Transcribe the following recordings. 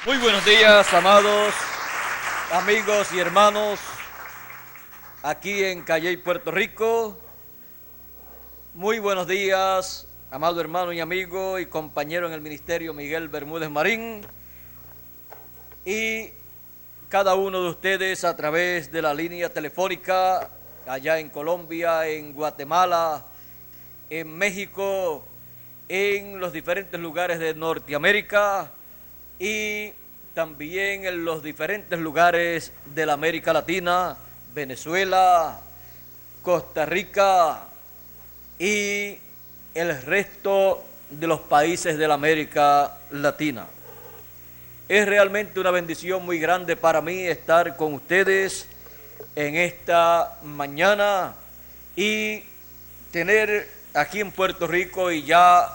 Muy buenos días, amados amigos y hermanos, aquí en Calley, Puerto Rico. Muy buenos días, amado hermano y amigo y compañero en el ministerio Miguel Bermúdez Marín, y cada uno de ustedes a través de la línea telefónica allá en Colombia, en Guatemala, en México, en los diferentes lugares de Norteamérica y también en los diferentes lugares de la América Latina, Venezuela, Costa Rica y el resto de los países de la América Latina. Es realmente una bendición muy grande para mí estar con ustedes en esta mañana y tener aquí en Puerto Rico y ya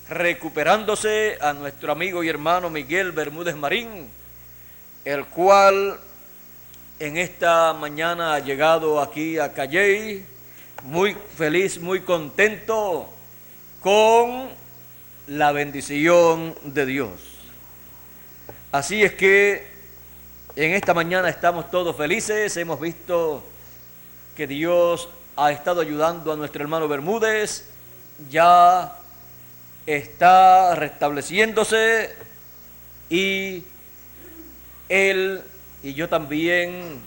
recuperándose a nuestro amigo y hermano Miguel Bermúdez Marín, el cual en esta mañana ha llegado aquí a Calley, muy feliz, muy contento con la bendición de Dios. Así es que en esta mañana estamos todos felices, hemos visto que Dios ha estado ayudando a nuestro hermano Bermúdez, ya está restableciéndose y él y yo también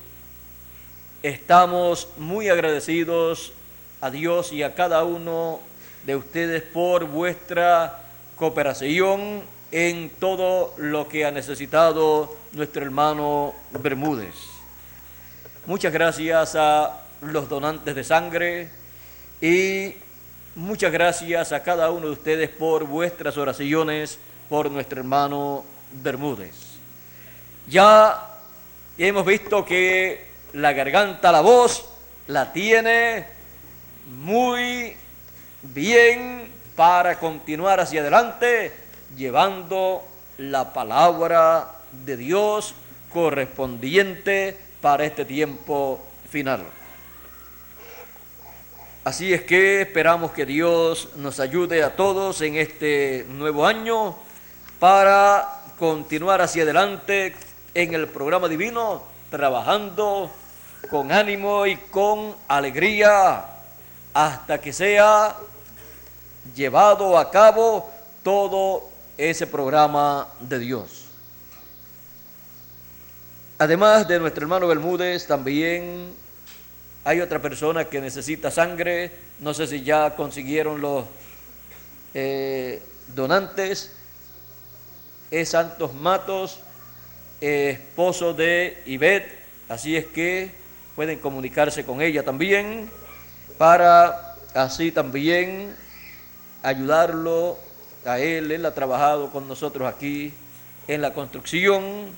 estamos muy agradecidos a Dios y a cada uno de ustedes por vuestra cooperación en todo lo que ha necesitado nuestro hermano Bermúdez. Muchas gracias a los donantes de sangre y muchas gracias a cada uno de ustedes por vuestras oraciones por nuestro hermano Bermúdez. Ya hemos visto que la garganta, la voz, la tiene muy bien para continuar hacia adelante, llevando la palabra de Dios correspondiente para este tiempo final. Así es que esperamos que Dios nos ayude a todos en este nuevo año para continuar hacia adelante en el programa divino, trabajando con ánimo y con alegría hasta que sea llevado a cabo todo ese programa de Dios. Además de nuestro hermano Bermúdez, también hay otra persona que necesita sangre. No sé si ya consiguieron los donantes. Es Santos Matos, esposo de Ivette. Así es que pueden comunicarse con ella también para así también ayudarlo a él. Él ha trabajado con nosotros aquí en la construcción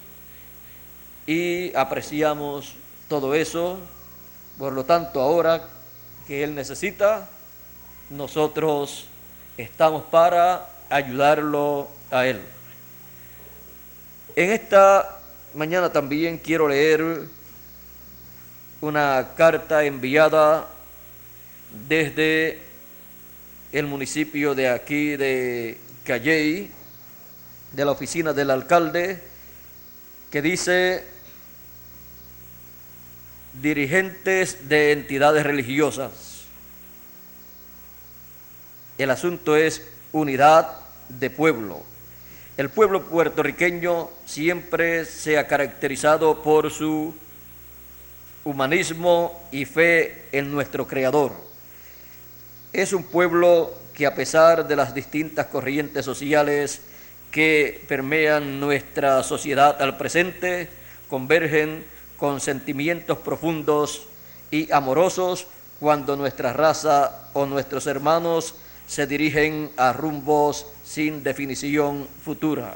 y apreciamos todo eso. Por lo tanto, ahora que él necesita, nosotros estamos para ayudarlo a él. En esta mañana también quiero leer una carta enviada desde el municipio de aquí de Calley, de la oficina del alcalde, que dice: dirigentes de entidades religiosas. El asunto es unidad de pueblo. El pueblo puertorriqueño siempre se ha caracterizado por su humanismo y fe en nuestro Creador. Es un pueblo que, a pesar de las distintas corrientes sociales que permean nuestra sociedad al presente, convergen con sentimientos profundos y amorosos cuando nuestra raza o nuestros hermanos se dirigen a rumbos sin definición futura.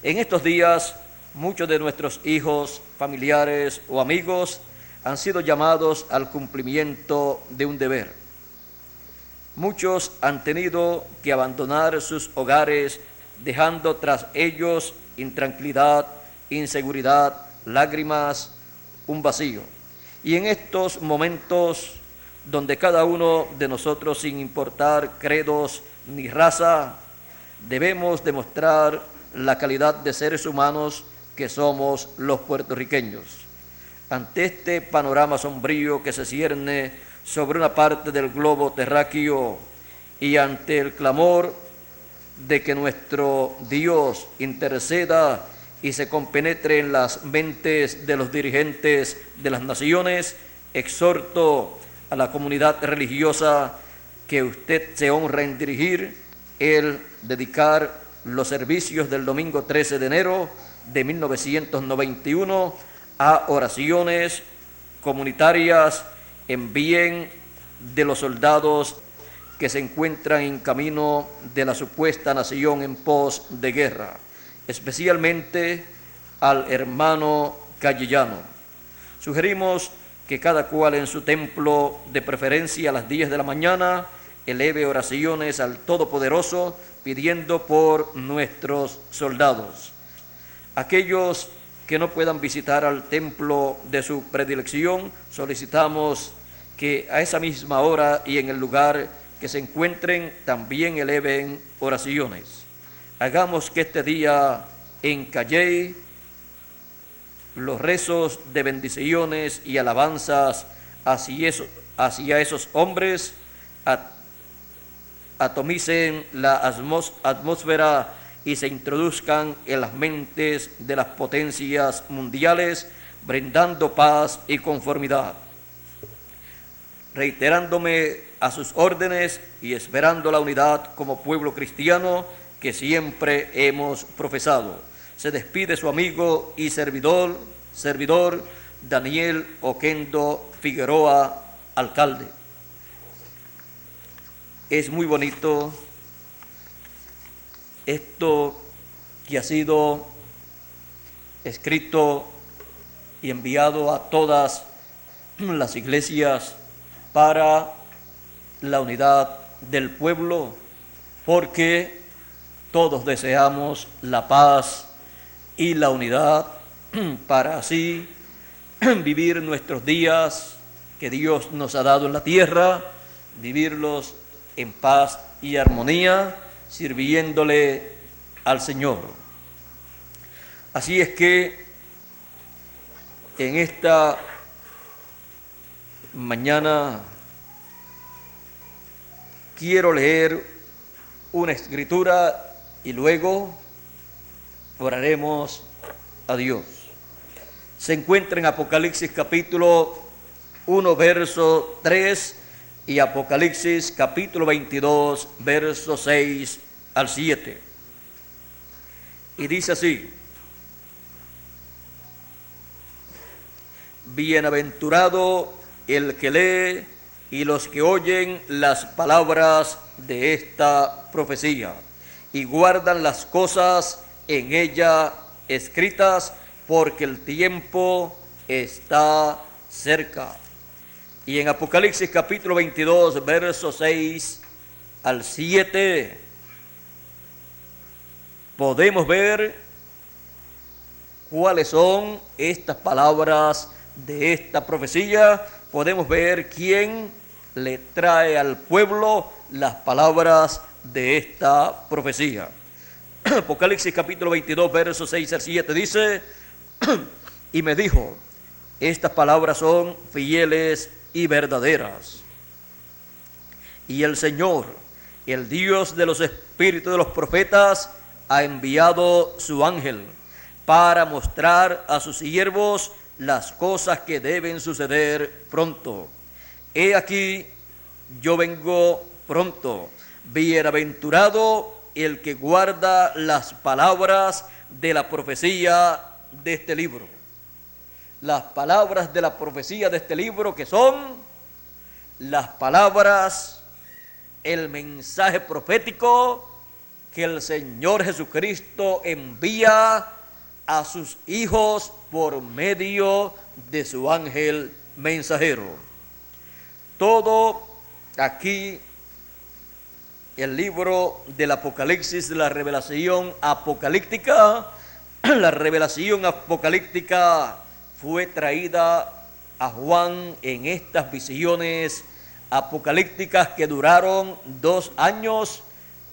En estos días, muchos de nuestros hijos, familiares o amigos han sido llamados al cumplimiento de un deber. Muchos han tenido que abandonar sus hogares, dejando tras ellos intranquilidad, inseguridad, lágrimas, un vacío. Y en estos momentos donde cada uno de nosotros, sin importar credos ni raza, debemos demostrar la calidad de seres humanos que somos los puertorriqueños. Ante este panorama sombrío que se cierne sobre una parte del globo terráqueo y ante el clamor de que nuestro Dios interceda y se compenetre en las mentes de los dirigentes de las naciones, exhorto a la comunidad religiosa que usted se honra en dirigir, el dedicar los servicios del domingo 13 de enero de 1991 a oraciones comunitarias en bien de los soldados que se encuentran en camino de la supuesta nación en pos de guerra, especialmente al hermano Cayellano. Sugerimos que cada cual en su templo, de preferencia a las 10 de la mañana, eleve oraciones al Todopoderoso pidiendo por nuestros soldados. Aquellos que no puedan visitar al templo de su predilección, solicitamos que a esa misma hora y en el lugar que se encuentren también eleven oraciones. Hagamos que este día en Calley los rezos de bendiciones y alabanzas hacia esos hombres atomicen la atmósfera y se introduzcan en las mentes de las potencias mundiales, brindando paz y conformidad. Reiterándome a sus órdenes y esperando la unidad como pueblo cristiano que siempre hemos profesado, se despide su amigo y servidor Daniel Oquendo Figueroa, alcalde. Es muy bonito esto que ha sido escrito y enviado a todas las iglesias para la unidad del pueblo, porque todos deseamos la paz y la unidad para así vivir nuestros días que Dios nos ha dado en la tierra, vivirlos en paz y armonía, sirviéndole al Señor. Así es que en esta mañana quiero leer una escritura y luego oraremos a Dios. Se encuentra en Apocalipsis capítulo 1, verso 3 y Apocalipsis capítulo 22, verso 6 al 7. Y dice así: bienaventurado el que lee y los que oyen las palabras de esta profecía y guardan las cosas en ella escritas, porque el tiempo está cerca. Y en Apocalipsis capítulo 22, versos 6 al 7, podemos ver cuáles son estas palabras de esta profecía. Podemos ver quién le trae al pueblo las palabras de esta profecía. Apocalipsis capítulo 22, versos 6 al 7 dice: y me dijo, estas palabras son fieles y verdaderas. Y el Señor, el Dios de los espíritus de los profetas, ha enviado su ángel para mostrar a sus siervos las cosas que deben suceder pronto. He aquí, yo vengo pronto. Bienaventurado el que guarda las palabras de la profecía de este libro. Las palabras de la profecía de este libro, que son las palabras, el mensaje profético que el Señor Jesucristo envía a sus hijos por medio de su ángel mensajero. Todo aquí, el libro del Apocalipsis, la revelación apocalíptica, la revelación apocalíptica fue traída a Juan en estas visiones apocalípticas que duraron 2 años,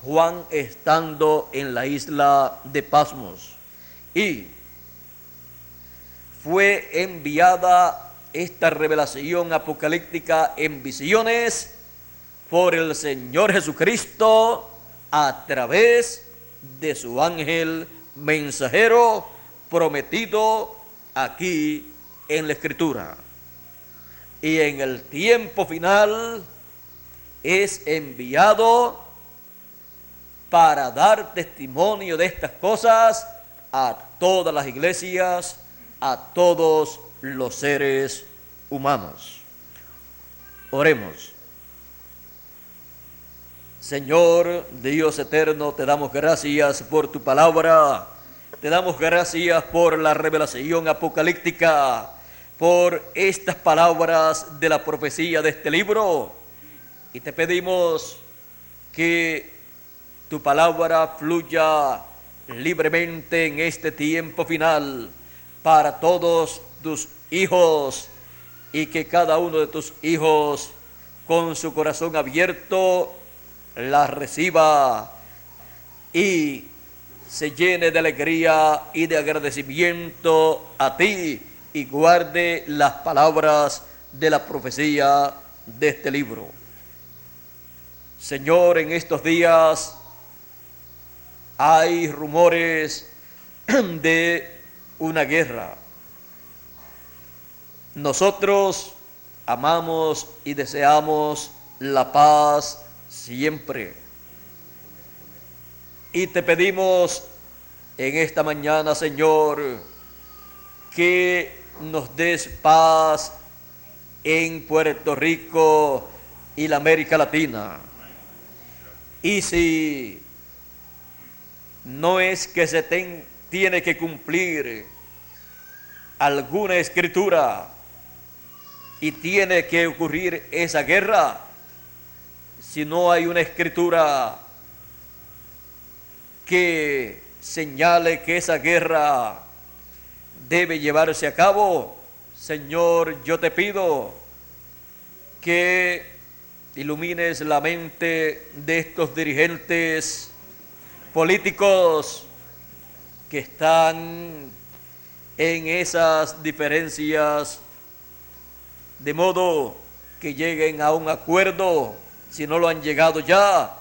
Juan estando en la isla de Patmos. Y fue enviada esta revelación apocalíptica en visiones por el Señor Jesucristo a través de su ángel mensajero prometido aquí en la Escritura. Y en el tiempo final es enviado para dar testimonio de estas cosas a todas las iglesias, a todos los seres humanos. Oremos. Señor Dios eterno, te damos gracias por tu palabra, te damos gracias por la revelación apocalíptica, por estas palabras de la profecía de este libro, y te pedimos que tu palabra fluya libremente en este tiempo final para todos tus hijos, y que cada uno de tus hijos con su corazón abierto la reciba y se llene de alegría y de agradecimiento a ti, y guarde las palabras de la profecía de este libro. Señor, en estos días hay rumores de una guerra. Nosotros amamos y deseamos la paz siempre. Y te pedimos en esta mañana, Señor, que nos des paz en Puerto Rico y la América Latina. Y si no es que se tiene que cumplir alguna escritura y tiene que ocurrir esa guerra, si no hay una escritura que señale que esa guerra debe llevarse a cabo, Señor, yo te pido que ilumines la mente de estos dirigentes políticos que están en esas diferencias, de modo que lleguen a un acuerdo, si no lo han llegado ya,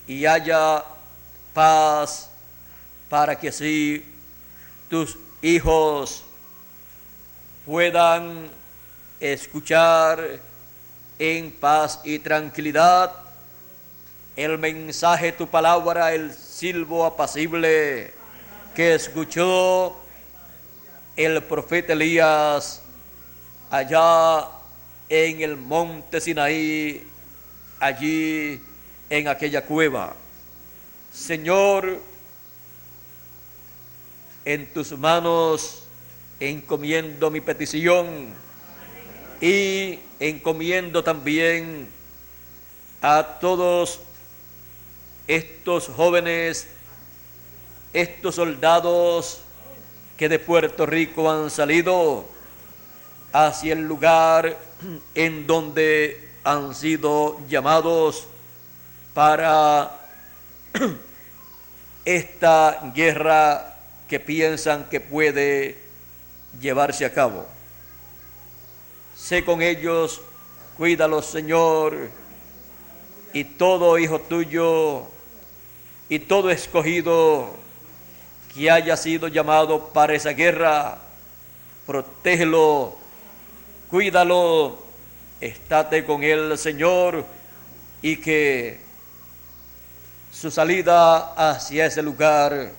y haya paz, para que así tus hijos puedan escuchar en paz y tranquilidad el mensaje de tu palabra, el silbo apacible que escuchó el profeta Elías allá en el monte Sinaí, allí en aquella cueva. Señor, en tus manos encomiendo mi petición, y encomiendo también a todos estos jóvenes, estos soldados que de Puerto Rico han salido hacia el lugar en donde han sido llamados para esta guerra que piensan que puede llevarse a cabo. Sé con ellos, cuídalos, Señor, y todo hijo tuyo y todo escogido que haya sido llamado para esa guerra, protégelo, cuídalo, estate con él, Señor, y que su salida hacia ese lugar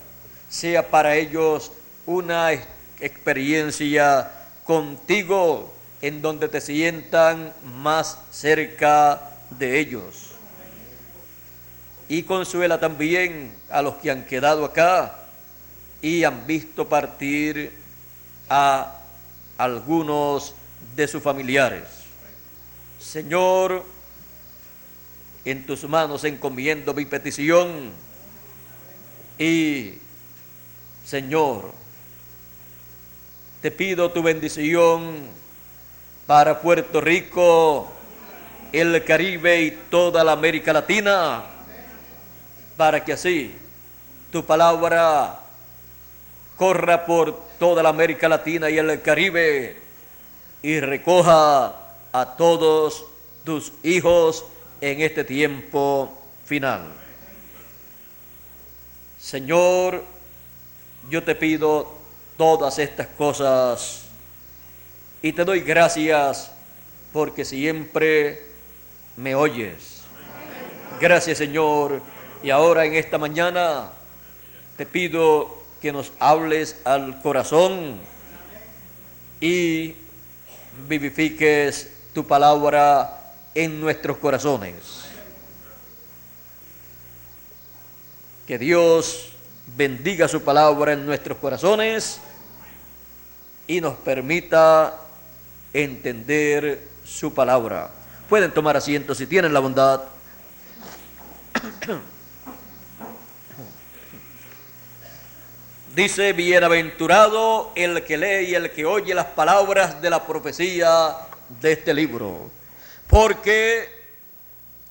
sea para ellos una experiencia contigo, en donde te sientan más cerca de ellos. Y consuela también a los que han quedado acá y han visto partir a algunos de sus familiares. Señor, en tus manos encomiendo mi petición, y Señor, te pido tu bendición para Puerto Rico, el Caribe y toda la América Latina. para que así tu palabra corra por toda la América Latina y el Caribe y recoja a todos tus hijos en este tiempo final. Señor, yo te pido todas estas cosas y te doy gracias porque siempre me oyes. Gracias, Señor. Y ahora en esta mañana te pido que nos hables al corazón y vivifiques tu palabra en nuestros corazones. Que Dios bendiga su palabra en nuestros corazones y nos permita entender su palabra. Pueden tomar asiento si tienen la bondad. Dice: bienaventurado el que lee y el que oye las palabras de la profecía de este libro, porque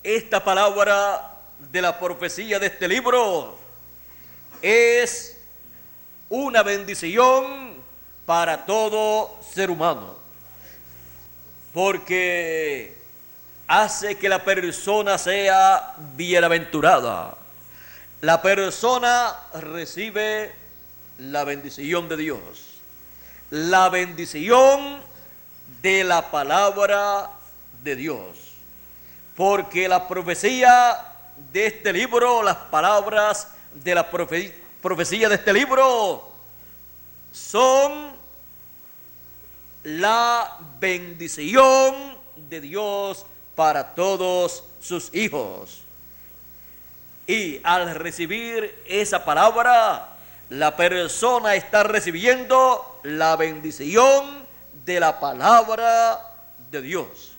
esta palabra de la profecía de este libro es una bendición para todo ser humano, porque hace que la persona sea bienaventurada. La persona recibe la bendición de Dios, la bendición de la palabra de Dios, porque la profecía de este libro, las palabras de la profecía de este libro son la bendición de Dios para todos sus hijos. Y al recibir esa palabra, la persona está recibiendo la bendición de la palabra de Dios.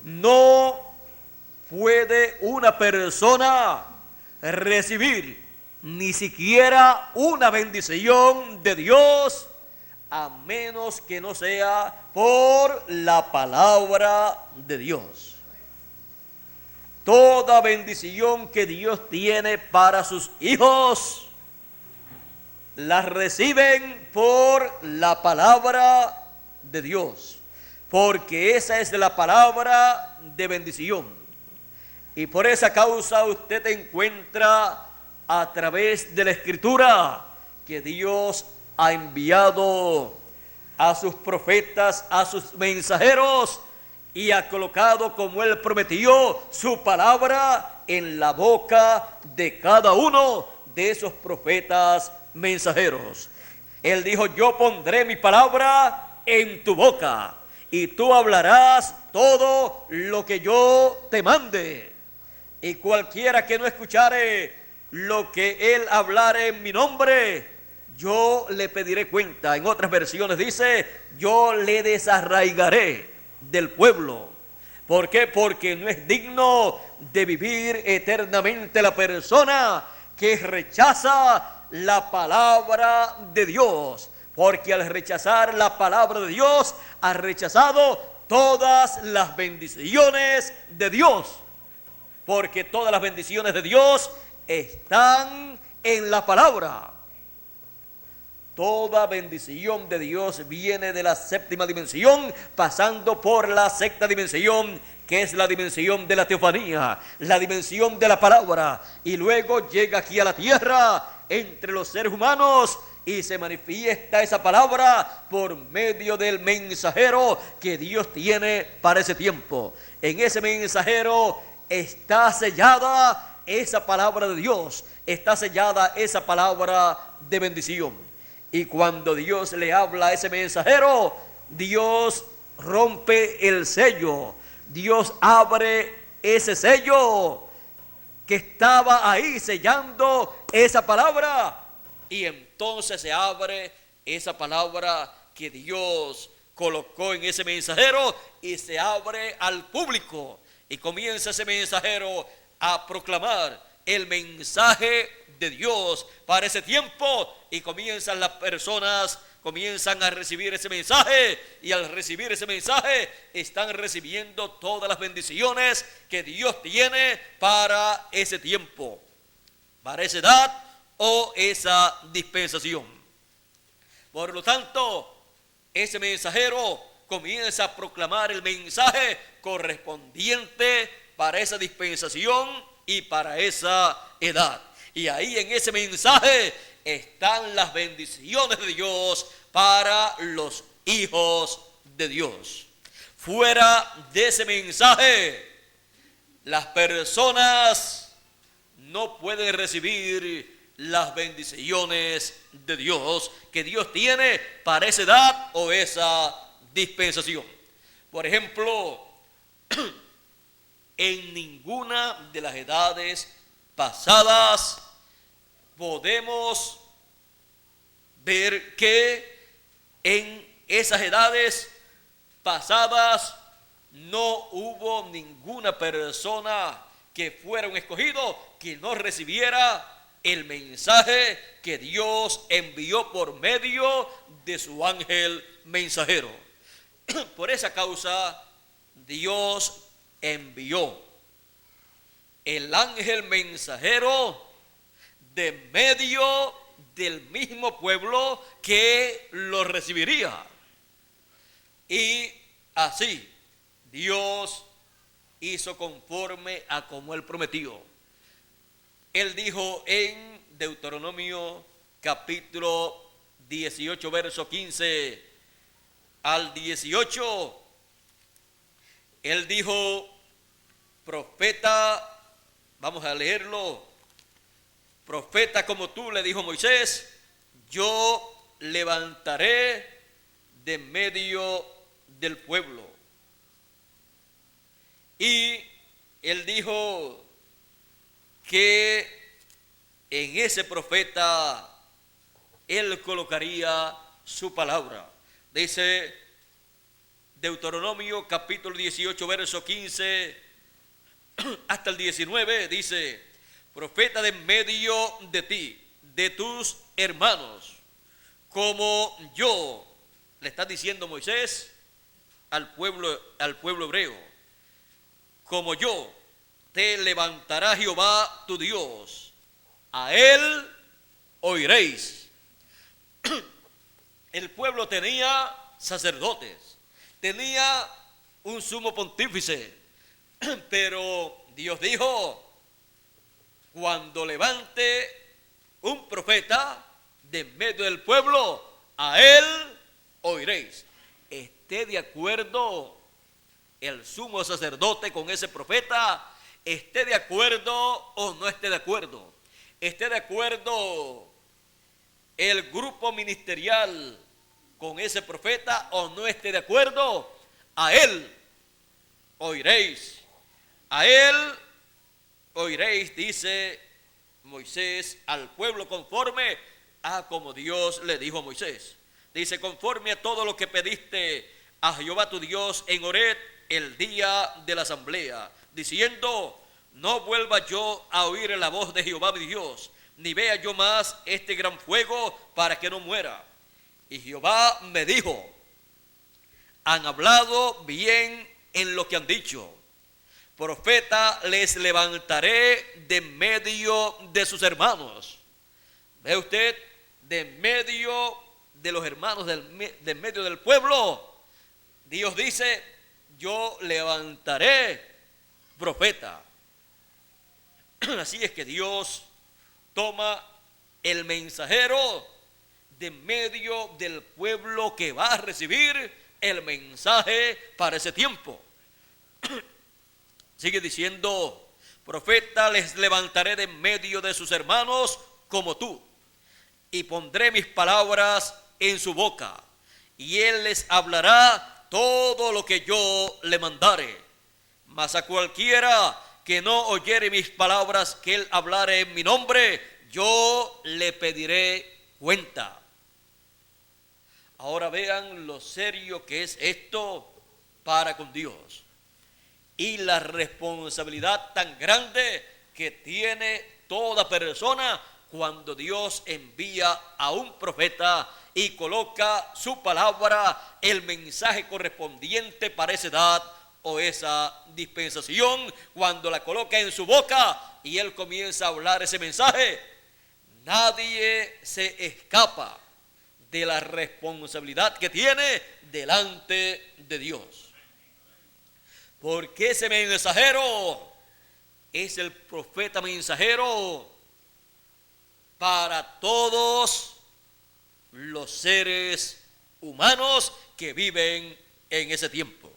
No puede una persona recibir ni siquiera una bendición de Dios a menos que no sea por la palabra de Dios. Toda bendición que Dios tiene para sus hijos la reciben por la palabra de Dios, porque esa es la palabra de bendición. Y por esa causa usted encuentra a través de la Escritura que Dios ha enviado a sus profetas, a sus mensajeros, y ha colocado, como Él prometió, su palabra en la boca de cada uno de esos profetas mensajeros. Él dijo: yo pondré mi palabra en tu boca y tú hablarás todo lo que yo te mande. Y cualquiera que no escuchare lo que Él hablare en mi nombre, yo le pediré cuenta. En otras versiones dice: yo le desarraigaré del pueblo. ¿Por qué? Porque no es digno de vivir eternamente la persona que rechaza la palabra de Dios, porque al rechazar la palabra de Dios ha rechazado todas las bendiciones de Dios, porque todas las bendiciones de Dios están en la palabra. Toda bendición de Dios viene de la séptima dimensión, pasando por la sexta dimensión, que es la dimensión de la teofanía, la dimensión de la palabra, y luego llega aquí a la tierra entre los seres humanos y se manifiesta esa palabra por medio del mensajero que Dios tiene para ese tiempo. En ese mensajero está sellada esa palabra de Dios, está sellada esa palabra de bendición. Y cuando Dios le habla a ese mensajero, Dios rompe el sello, Dios abre ese sello que estaba ahí sellando esa palabra, y entonces se abre esa palabra que Dios colocó en ese mensajero y se abre al público, y comienza ese mensajero a proclamar el mensaje de Dios para ese tiempo, y comienzan las personas comienzan a recibir ese mensaje, y al recibir ese mensaje están recibiendo todas las bendiciones que Dios tiene para ese tiempo, para esa edad o esa dispensación. Por lo tanto, ese mensajero comienza a proclamar el mensaje correspondiente para esa dispensación y para esa edad. Y ahí en ese mensaje están las bendiciones de Dios para los hijos de Dios. Fuera de ese mensaje, las personas no pueden recibir las bendiciones de Dios que Dios tiene para esa edad o esa dispensación. Por ejemplo, en ninguna de las edades pasadas podemos ver que en esas edades pasadas no hubo ninguna persona que fuera un escogido que no recibiera el mensaje que Dios envió por medio de su ángel mensajero. Por esa causa, Dios envió el ángel mensajero de medio del mismo pueblo que lo recibiría. Y así Dios hizo conforme a como Él prometió. Él dijo en Deuteronomio capítulo 18, verso 15 al 18, Él dijo: profeta, vamos a leerlo, profeta como tú, le dijo Moisés, yo levantaré de medio del pueblo. Y Él dijo que en ese profeta Él colocaría su palabra. Dice Deuteronomio capítulo 18, verso 15 hasta el 19, dice: profeta de medio de ti, de tus hermanos, como yo, le está diciendo Moisés al pueblo hebreo, como yo te levantará Jehová tu Dios, a él oiréis. El pueblo tenía sacerdotes, tenía un sumo pontífice, pero Dios dijo: cuando levante un profeta de medio del pueblo, a él oiréis. Esté de acuerdo el sumo sacerdote con ese profeta, esté de acuerdo o no esté de acuerdo, esté de acuerdo el grupo ministerial con ese profeta o no esté de acuerdo, a él oiréis. A él oiréis, dice Moisés, al pueblo conforme a como Dios le dijo a Moisés. Dice: conforme a todo lo que pediste a Jehová tu Dios en Horeb el día de la asamblea, diciendo: no vuelva yo a oír la voz de Jehová mi Dios, ni vea yo más este gran fuego para que no muera. Y Jehová me dijo: han hablado bien en lo que han dicho. Profeta les levantaré de medio de sus hermanos. ¿Ve usted? De medio de los hermanos, de medio del pueblo. Dios dice: yo levantaré profeta. Así es que Dios toma el mensajero de medio del pueblo que va a recibir el mensaje para ese tiempo. Sigue diciendo: profeta les levantaré de medio de sus hermanos como tú, y pondré mis palabras en su boca, y él les hablará todo lo que yo le mandare. Mas a cualquiera que no oyere mis palabras que él hablare en mi nombre, yo le pediré cuenta. Ahora vean lo serio que es esto para con Dios y la responsabilidad tan grande que tiene toda persona cuando Dios envía a un profeta y coloca su palabra, el mensaje correspondiente para esa edad o esa dispensación. Cuando la coloca en su boca y él comienza a hablar ese mensaje, nadie se escapa de la responsabilidad que tiene delante de Dios. Porque ese mensajero es el profeta mensajero para todos los seres humanos que viven en ese tiempo.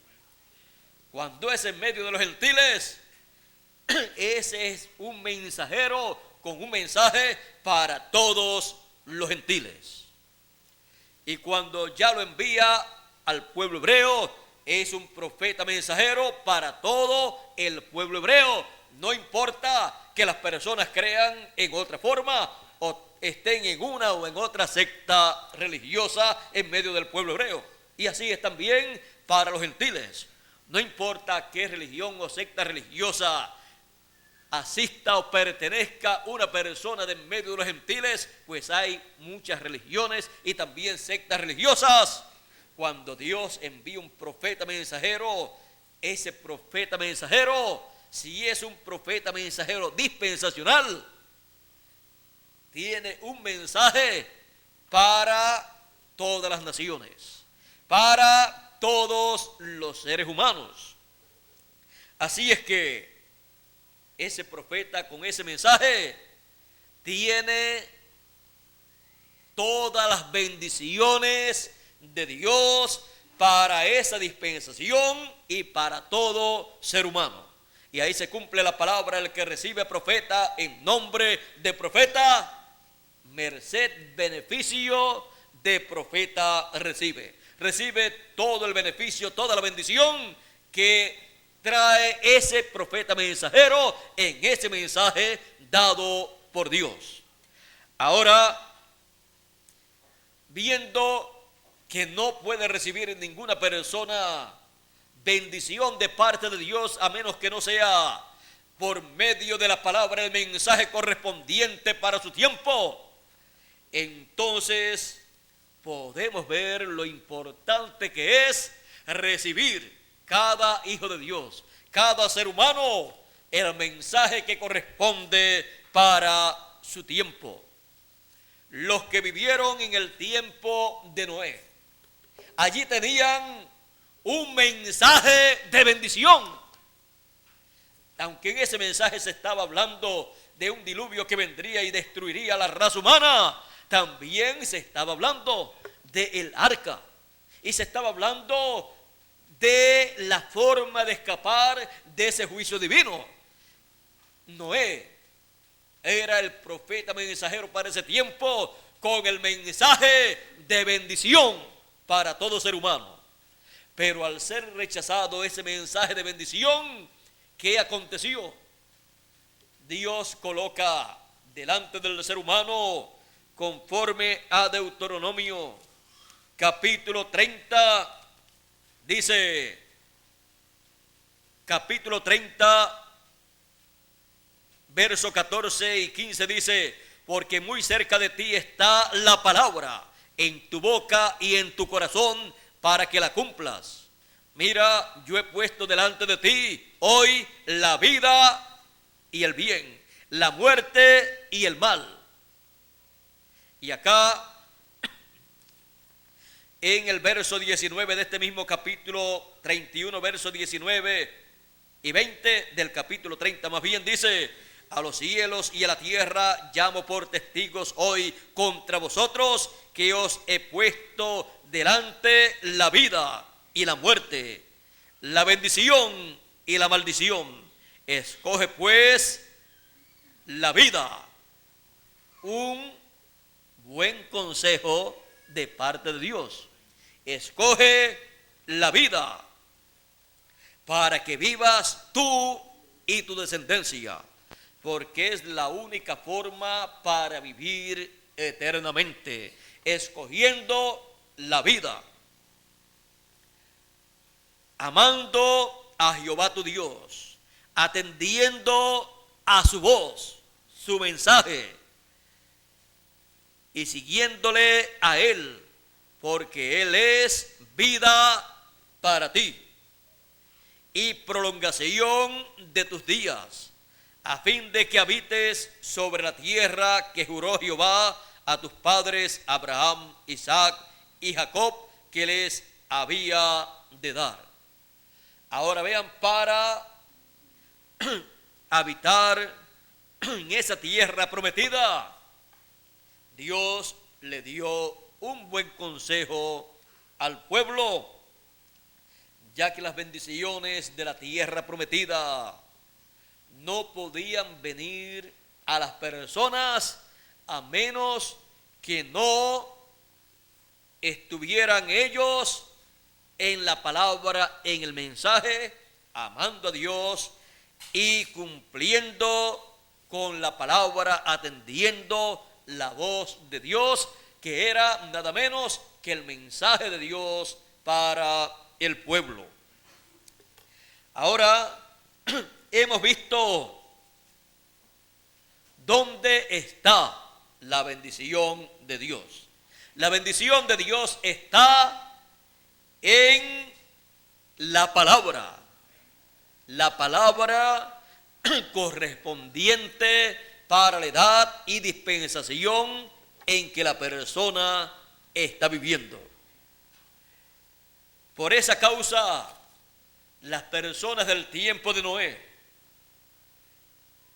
Cuando es en medio de los gentiles, ese es un mensajero con un mensaje para todos los gentiles. Y cuando ya lo envía al pueblo hebreo, es un profeta mensajero para todo el pueblo hebreo. No importa que las personas crean en otra forma o estén en una o en otra secta religiosa en medio del pueblo hebreo. Y así es también para los gentiles. No importa qué religión o secta religiosa asista o pertenezca una persona de en medio de los gentiles, pues hay muchas religiones y también sectas religiosas. Cuando Dios envía un profeta mensajero, ese profeta mensajero, si es un profeta mensajero dispensacional, tiene un mensaje para todas las naciones, para todos los seres humanos. Así es que ese profeta con ese mensaje tiene todas las bendiciones de Dios para esa dispensación y para todo ser humano. Y ahí se cumple la palabra: el que recibe profeta en nombre de profeta, merced, beneficio de profeta recibe. Recibe todo el beneficio, toda la bendición que trae ese profeta mensajero en ese mensaje dado por Dios. Ahora, viendo que no puede recibir ninguna persona bendición de parte de Dios a menos que no sea por medio de la palabra, el mensaje correspondiente para su tiempo, entonces podemos ver lo importante que es recibir cada hijo de Dios, cada ser humano, el mensaje que corresponde para su tiempo. Los que vivieron en el tiempo de Noé, allí tenían un mensaje de bendición. Aunque en ese mensaje se estaba hablando de un diluvio que vendría y destruiría a la raza humana, también se estaba hablando del arca y se estaba hablando de la forma de escapar de ese juicio divino. Noé era el profeta mensajero para ese tiempo con el mensaje de bendición para todo ser humano. Pero al ser rechazado ese mensaje de bendición, ¿qué aconteció? Dios coloca delante del ser humano, conforme a Deuteronomio capítulo 30, dice, capítulo 30, verso 14 y 15 dice: porque muy cerca de ti está la palabra, en tu boca y en tu corazón, para que la cumplas. Mira, yo he puesto delante de ti hoy la vida y el bien, la muerte y el mal. Y acá, en el verso 19 de este mismo capítulo 31, verso 19 y 20 del capítulo 30, más bien dice: a los cielos y a la tierra llamo por testigos hoy contra vosotros, que os he puesto delante la vida y la muerte, la bendición y la maldición. Escoge pues la vida. Un buen consejo de parte de Dios. Escoge la vida para que vivas tú y tu descendencia, porque es la única forma para vivir eternamente, escogiendo la vida, amando a Jehová tu Dios, atendiendo a su voz, su mensaje, y siguiéndole a Él porque Él es vida para ti y prolongación de tus días, a fin de que habites sobre la tierra que juró Jehová a tus padres Abraham, Isaac y Jacob, que les había de dar. Ahora vean, para habitar en esa tierra prometida, Dios le dio un buen consejo al pueblo, ya que las bendiciones de la tierra prometida no podían venir a las personas a menos que no estuvieran ellos en la palabra, en el mensaje, amando a Dios y cumpliendo con la palabra, atendiendo la voz de Dios, que era nada menos que el mensaje de Dios para el pueblo. Ahora hemos visto dónde está la bendición de Dios. La bendición de Dios está en la palabra correspondiente para la edad y dispensación en que la persona está viviendo. Por esa causa, las personas del tiempo de Noé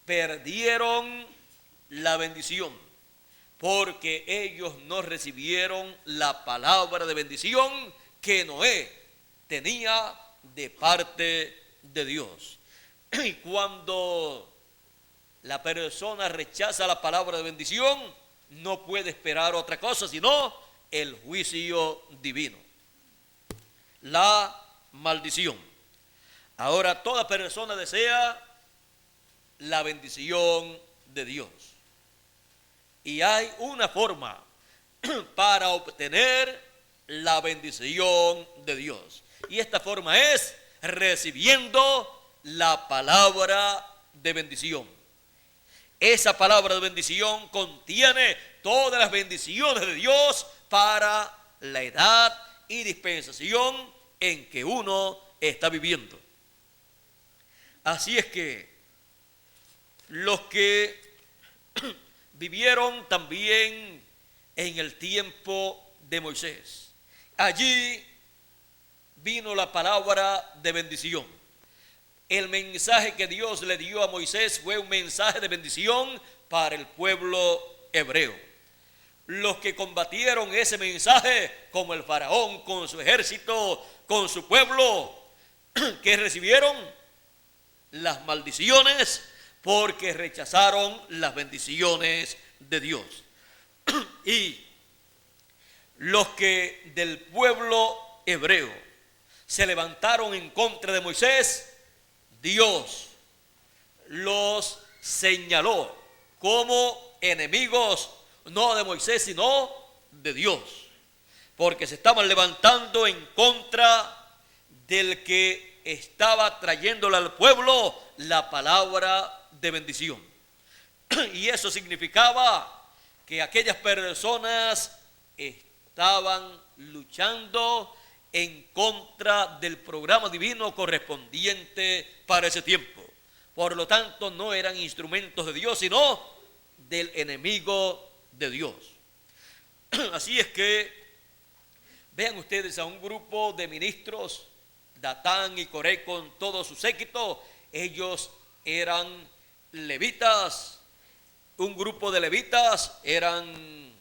perdieron la bendición, porque ellos no recibieron la palabra de bendición que Noé tenía de parte de Dios. Y cuando la persona rechaza la palabra de bendición, no puede esperar otra cosa sino el juicio divino, la maldición. Ahora toda persona desea la bendición de Dios, y hay una forma para obtener la bendición de Dios, y esta forma es recibiendo la palabra de bendición. Esa palabra de bendición contiene todas las bendiciones de Dios para la edad y dispensación en que uno está viviendo. Así es que los que vivieron también en el tiempo de Moisés, allí vino la palabra de bendición. El mensaje que Dios le dio a Moisés fue un mensaje de bendición para el pueblo hebreo. Los que combatieron ese mensaje, como el faraón con su ejército, con su pueblo, que recibieron las maldiciones porque rechazaron las bendiciones de Dios. Y los que del pueblo hebreo se levantaron en contra de Moisés, Dios los señaló como enemigos, no de Moisés, sino de Dios, porque se estaban levantando en contra del que estaba trayéndole al pueblo la palabra de bendición. Y eso significaba que aquellas personas estaban luchando en contra del programa divino correspondiente para ese tiempo. Por lo tanto, no eran instrumentos de Dios, sino del enemigo de Dios. Así es que vean ustedes a un grupo de ministros, Datán y Coré con todo su séquito. Ellos eran levitas. Un grupo de levitas, eran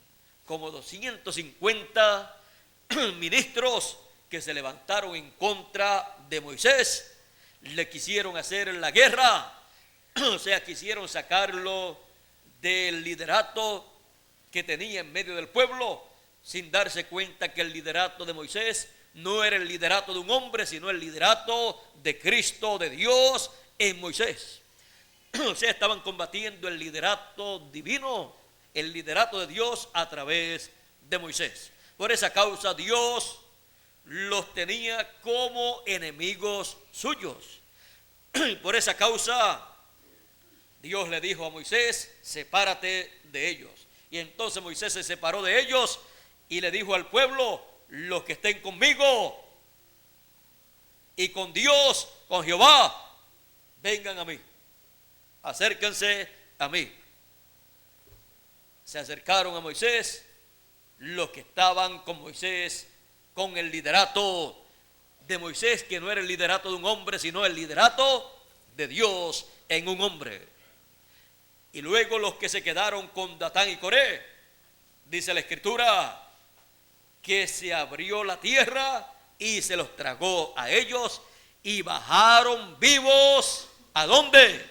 como 250 ministros que se levantaron en contra de Moisés. Le quisieron hacer la guerra, o sea, quisieron sacarlo del liderato que tenía en medio del pueblo, sin darse cuenta que el liderato de Moisés no era el liderato de un hombre, sino el liderato de Cristo, de Dios en Moisés. O sea, estaban combatiendo el liderato divino, el liderato de Dios a través de Moisés. Por esa causa Dios los tenía como enemigos suyos. Por esa causa Dios le dijo a Moisés: sepárate de ellos. Y entonces Moisés se separó de ellos y le dijo al pueblo: los que estén conmigo y con Dios, con Jehová, vengan a mí, acérquense a mí. Se acercaron a Moisés los que estaban con Moisés, con el liderato de Moisés, que no era el liderato de un hombre, sino el liderato de Dios en un hombre. Y luego los que se quedaron con Datán y Coré, dice la Escritura, que se abrió la tierra y se los tragó a ellos y bajaron vivos. ¿A dónde?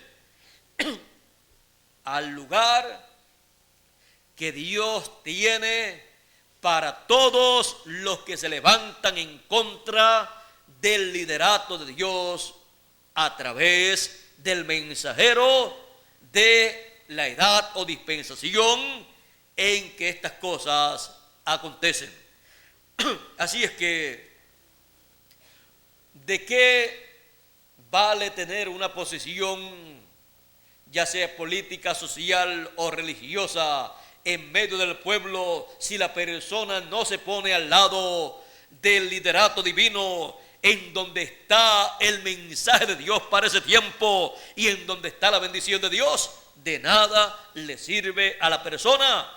Al lugar que Dios tiene para todos los que se levantan en contra del liderato de Dios a través del mensajero de la edad o dispensación en que estas cosas acontecen. Así es que, ¿de qué vale tener una posición, ya sea política, social o religiosa, en medio del pueblo, si la persona no se pone al lado del liderato divino, en donde está el mensaje de Dios para ese tiempo y en donde está la bendición de Dios? De nada le sirve a la persona,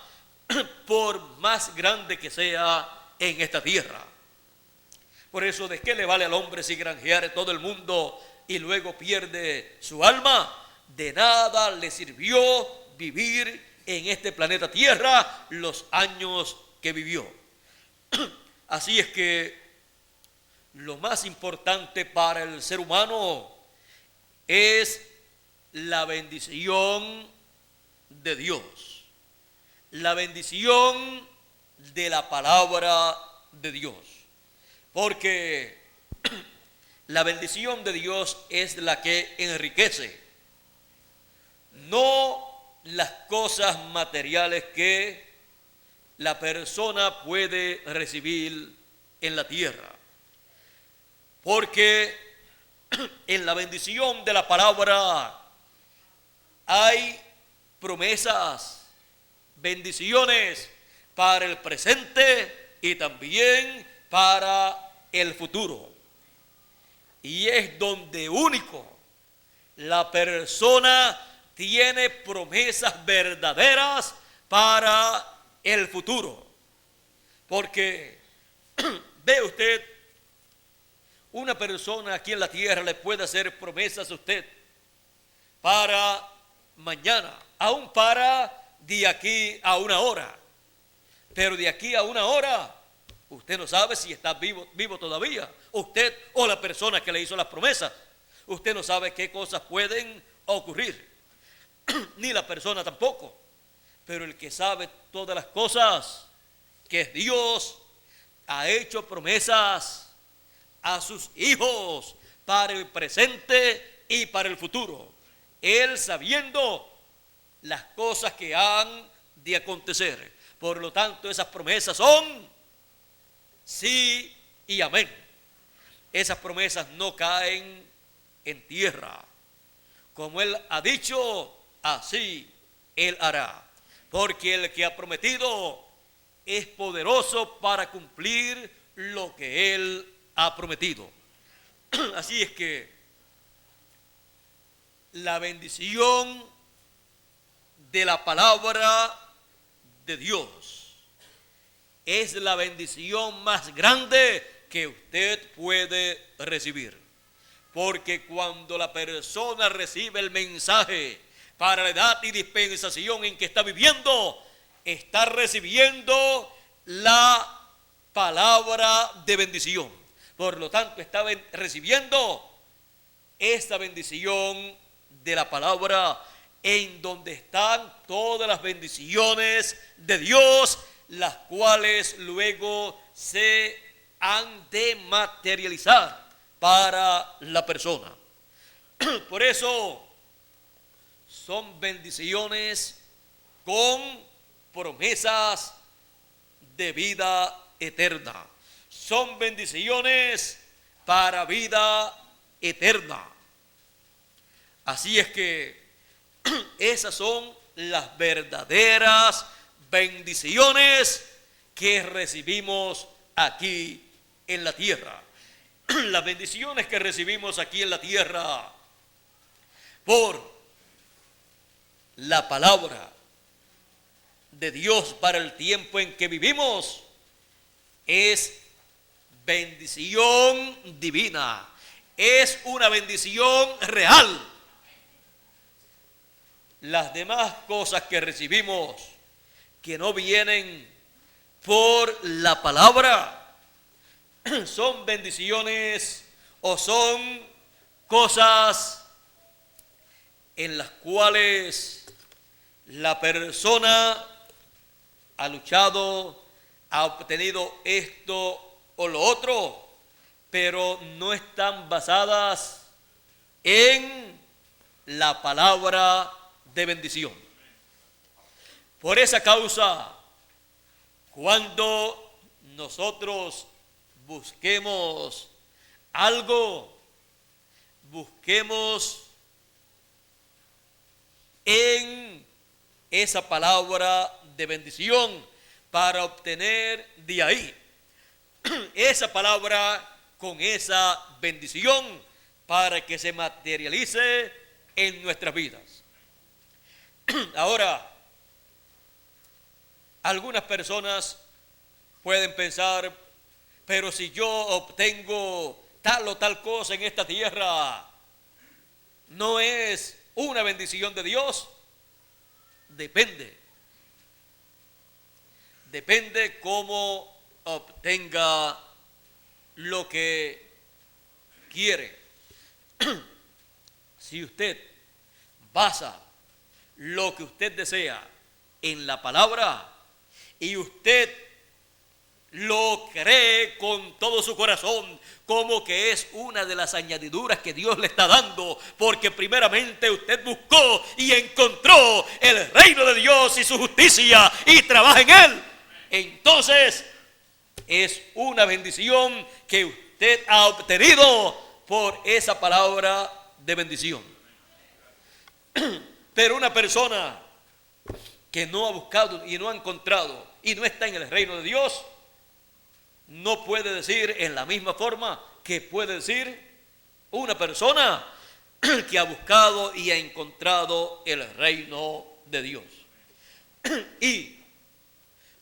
por más grande que sea en esta tierra. Por eso, ¿de qué le vale al hombre si granjeare todo el mundo y luego pierde su alma? De nada le sirvió vivir en este planeta Tierra los años que vivió. Así es que lo más importante para el ser humano es la bendición de Dios, la bendición de la palabra de Dios, porque la bendición de Dios es la que enriquece, no las cosas materiales que la persona puede recibir en la tierra, porque en la bendición de la palabra hay promesas, bendiciones para el presente y también para el futuro. Y es donde único la persona tiene promesas verdaderas para el futuro. Porque ve usted, una persona aquí en la tierra le puede hacer promesas a usted para mañana, aún para de aquí a una hora. Pero de aquí a una hora, usted no sabe si está vivo todavía. Usted o la persona que le hizo las promesas. Usted no sabe qué cosas pueden ocurrir. Ni la persona tampoco. Pero el que sabe todas las cosas, que es Dios, ha hecho promesas a sus hijos para el presente y para el futuro. Él sabiendo las cosas que han de acontecer. Por lo tanto, esas promesas son sí y amén. Esas promesas no caen en tierra. Como Él ha dicho, así Él hará. Porque el que ha prometido es poderoso para cumplir lo que Él ha prometido. Así es que la bendición de la palabra de Dios es la bendición más grande que usted puede recibir. Porque cuando la persona recibe el mensaje para la edad y dispensación en que está viviendo, está recibiendo la palabra de bendición. Por lo tanto, está recibiendo esta bendición de la palabra, en donde están todas las bendiciones de Dios, las cuales luego se han de materializar para la persona. Por eso son bendiciones con promesas de vida eterna. Son bendiciones para vida eterna. Así es que esas son las verdaderas bendiciones que recibimos aquí en la tierra. Las bendiciones que recibimos aquí en la tierra por la palabra de Dios para el tiempo en que vivimos es bendición divina, es una bendición real. Las demás cosas que recibimos que no vienen por la palabra son bendiciones o son cosas en las cuales la persona ha luchado, ha obtenido esto o lo otro, pero no están basadas en la palabra de bendición. Por esa causa, cuando nosotros busquemos algo, busquemos en esa palabra de bendición para obtener de ahí esa palabra con esa bendición para que se materialice en nuestras vidas. Ahora, algunas personas pueden pensar, pero si yo obtengo tal o tal cosa en esta tierra, ¿no es una bendición de Dios? Depende. Depende cómo obtenga lo que quiere. Si usted basa lo que usted desea en la palabra y usted lo cree con todo su corazón como que es una de las añadiduras que Dios le está dando, porque primeramente usted buscó y encontró el reino de Dios y su justicia y trabaja en él, entonces es una bendición que usted ha obtenido por esa palabra de bendición. Pero una persona que no ha buscado y no ha encontrado y no está en el reino de Dios, no puede decir en la misma forma que puede decir una persona que ha buscado y ha encontrado el reino de Dios. Y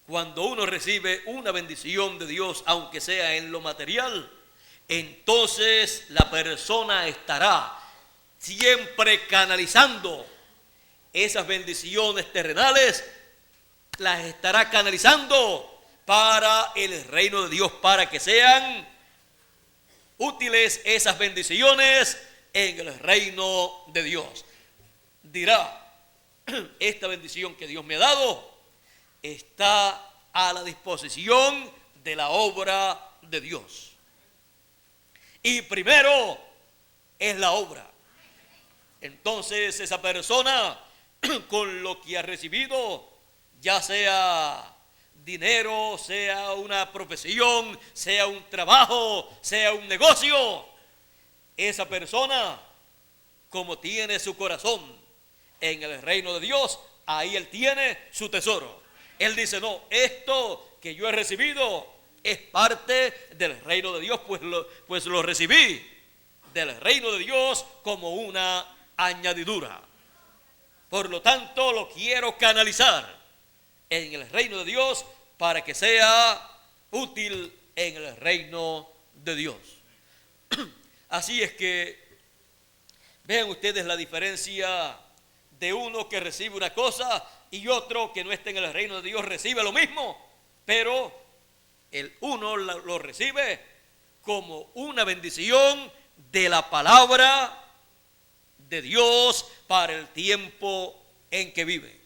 cuando uno recibe una bendición de Dios, aunque sea en lo material, entonces la persona estará siempre canalizando esas bendiciones terrenales, las estará canalizando para el reino de Dios, para que sean útiles esas bendiciones en el reino de Dios. Dirá, esta bendición que Dios me ha dado está a la disposición de la obra de Dios. Y primero es la obra. Entonces esa persona con lo que ha recibido, ya sea dinero, sea una profesión, sea un trabajo, sea un negocio, esa persona, como tiene su corazón en el reino de Dios, ahí él tiene su tesoro. Él dice, no, esto que yo he recibido es parte del reino de Dios, pues lo recibí del reino de Dios como una añadidura. Por lo tanto, lo quiero canalizar en el reino de Dios para que sea útil en el reino de Dios. Así es que vean ustedes la diferencia de uno que recibe una cosa y otro que no está en el reino de Dios recibe lo mismo, pero el uno lo recibe como una bendición de la palabra de Dios para el tiempo en que vive.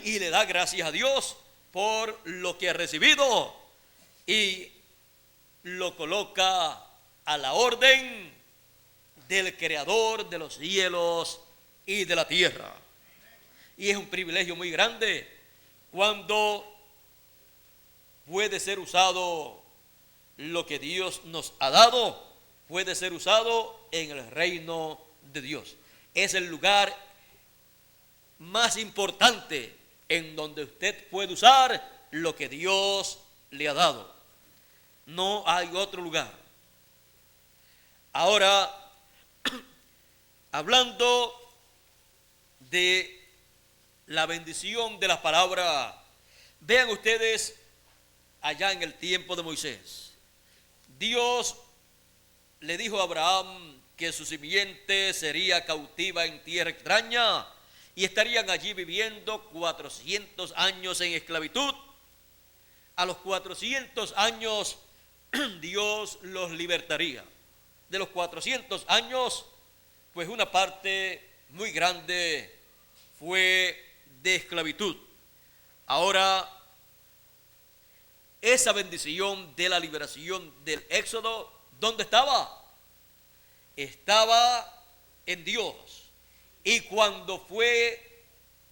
Y le da gracias a Dios por lo que ha recibido y lo coloca a la orden del Creador de los cielos y de la tierra. Y es un privilegio muy grande cuando puede ser usado lo que Dios nos ha dado, puede ser usado en el reino de Dios. Es el lugar más importante en donde usted puede usar lo que Dios le ha dado. No hay otro lugar. Ahora, hablando de la bendición de la palabra, vean ustedes allá en el tiempo de Moisés. Dios le dijo a Abraham que su simiente sería cautiva en tierra extraña y estarían allí viviendo 400 años en esclavitud. A los 400 años Dios los libertaría. De los 400 años, pues una parte muy grande fue de esclavitud. Ahora, esa bendición de la liberación del Éxodo, ¿dónde estaba? Estaba en Dios. Y cuando fue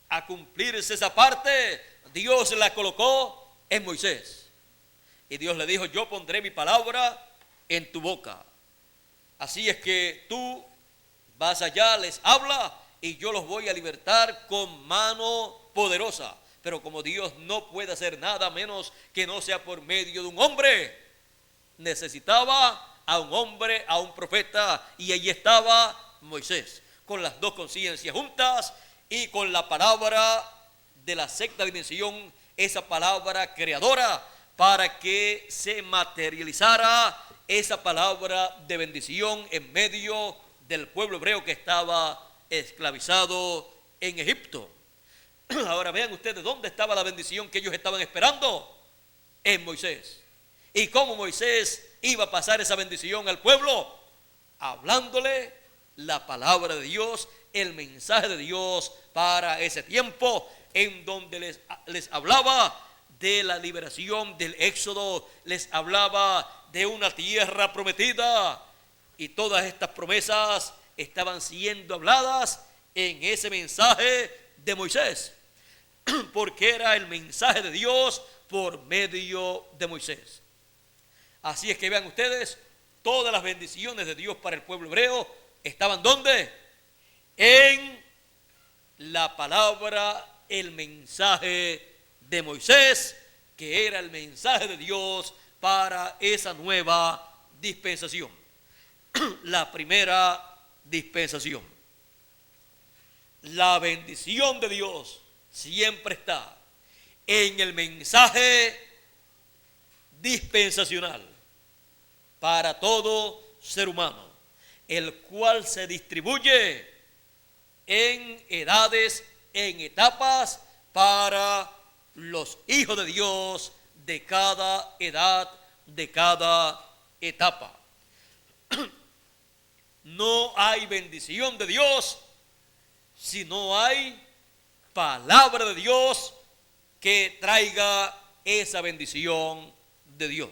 a cumplirse esa parte, Dios la colocó en Moisés. Y Dios le dijo: yo pondré mi palabra en tu boca. Así es que tú vas allá, les habla, y yo los voy a libertar con mano poderosa. Pero como Dios no puede hacer nada menos que no sea por medio de un hombre, necesitaba a un hombre, a un profeta, y allí estaba Moisés, con las dos conciencias juntas y con la palabra de la sexta dimensión, esa palabra creadora, para que se materializara esa palabra de bendición en medio del pueblo hebreo que estaba esclavizado en Egipto. Ahora vean ustedes dónde estaba la bendición que ellos estaban esperando: en Moisés. Y cómo Moisés iba a pasar esa bendición al pueblo, hablándole la palabra de Dios, el mensaje de Dios para ese tiempo, en donde les hablaba de la liberación del Éxodo, les hablaba de una tierra prometida, y todas estas promesas estaban siendo habladas en ese mensaje de Moisés, porque era el mensaje de Dios por medio de Moisés. Así es que vean ustedes, todas las bendiciones de Dios para el pueblo hebreo estaban ¿dónde? En la palabra, el mensaje de Moisés, que era el mensaje de Dios para esa nueva dispensación. La primera dispensación. La bendición de Dios siempre está en el mensaje dispensacional para todo ser humano, el cual se distribuye en edades, en etapas, para los hijos de Dios de cada edad, de cada etapa. No hay bendición de Dios si no hay palabra de Dios que traiga esa bendición de Dios.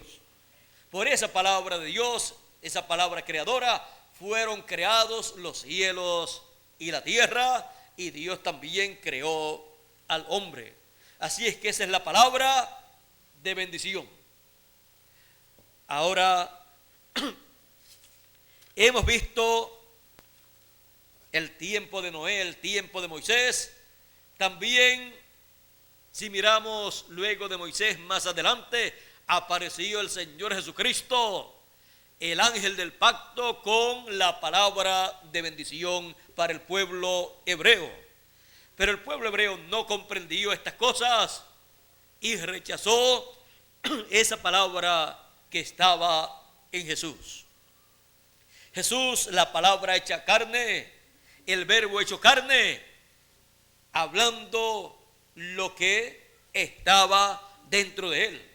Por esa palabra de Dios, esa palabra creadora, fueron creados los cielos y la tierra, y Dios también creó al hombre. Así es que esa es la palabra de bendición. Ahora, hemos visto el tiempo de Noé, el tiempo de Moisés. También, si miramos luego de Moisés más adelante, apareció el Señor Jesucristo, el ángel del pacto, con la palabra de bendición para el pueblo hebreo. Pero el pueblo hebreo no comprendió estas cosas y rechazó esa palabra que estaba en Jesús. Jesús, la palabra hecha carne, el verbo hecho carne, hablando lo que estaba dentro de él.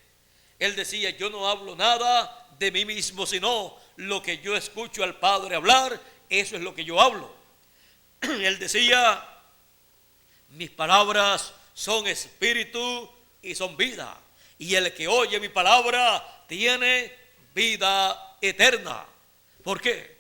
Él decía: yo no hablo nada de mí mismo, sino lo que yo escucho al Padre hablar, eso es lo que yo hablo. Él decía: mis palabras son espíritu y son vida, y el que oye mi palabra tiene vida eterna. ¿Por qué?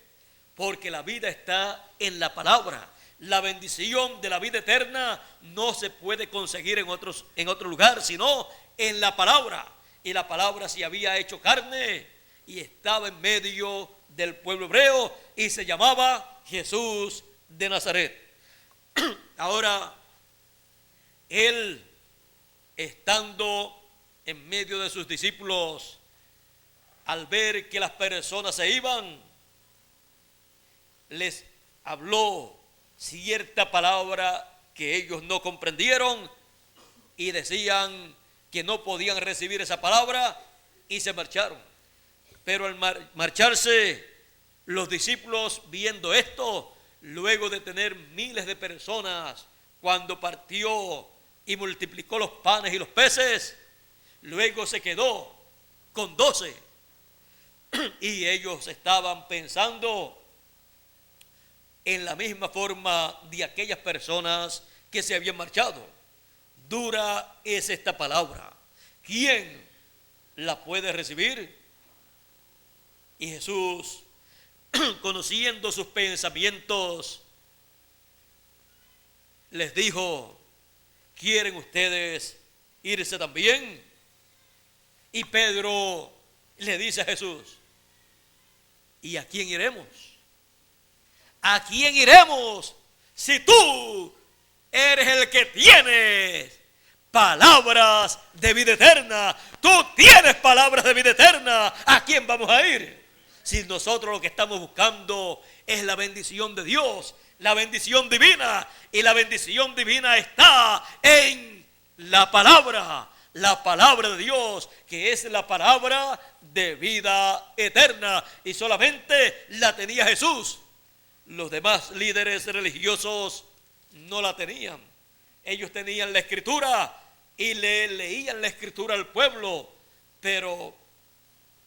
Porque la vida está en la palabra. La bendición de la vida eterna no se puede conseguir en otro lugar, sino en la palabra. Y la palabra se había hecho carne y estaba en medio del pueblo hebreo y se llamaba Jesús de Nazaret. Ahora, él, estando en medio de sus discípulos, al ver que las personas se iban, les habló cierta palabra que ellos no comprendieron y decían que no podían recibir esa palabra y se marcharon. Pero al marcharse, los discípulos, viendo esto, luego de tener miles de personas, cuando partió y multiplicó los panes y los peces, luego se quedó con 12. Y ellos estaban pensando en la misma forma de aquellas personas que se habían marchado. Dura es esta palabra. ¿Quién la puede recibir? Y Jesús, conociendo sus pensamientos, les dijo: ¿quieren ustedes irse también? Y Pedro le dice a Jesús: ¿y a quién iremos? ¿A quién iremos si tú eres el que tienes palabras de vida eterna? Tú tienes palabras de vida eterna. ¿A quién vamos a ir? Si nosotros lo que estamos buscando es la bendición de Dios, la bendición divina, y la bendición divina está en la palabra de Dios, que es la palabra de vida eterna, y solamente la tenía Jesús. Los demás líderes religiosos no la tenían. Ellos tenían la escritura y le leían la escritura al pueblo, pero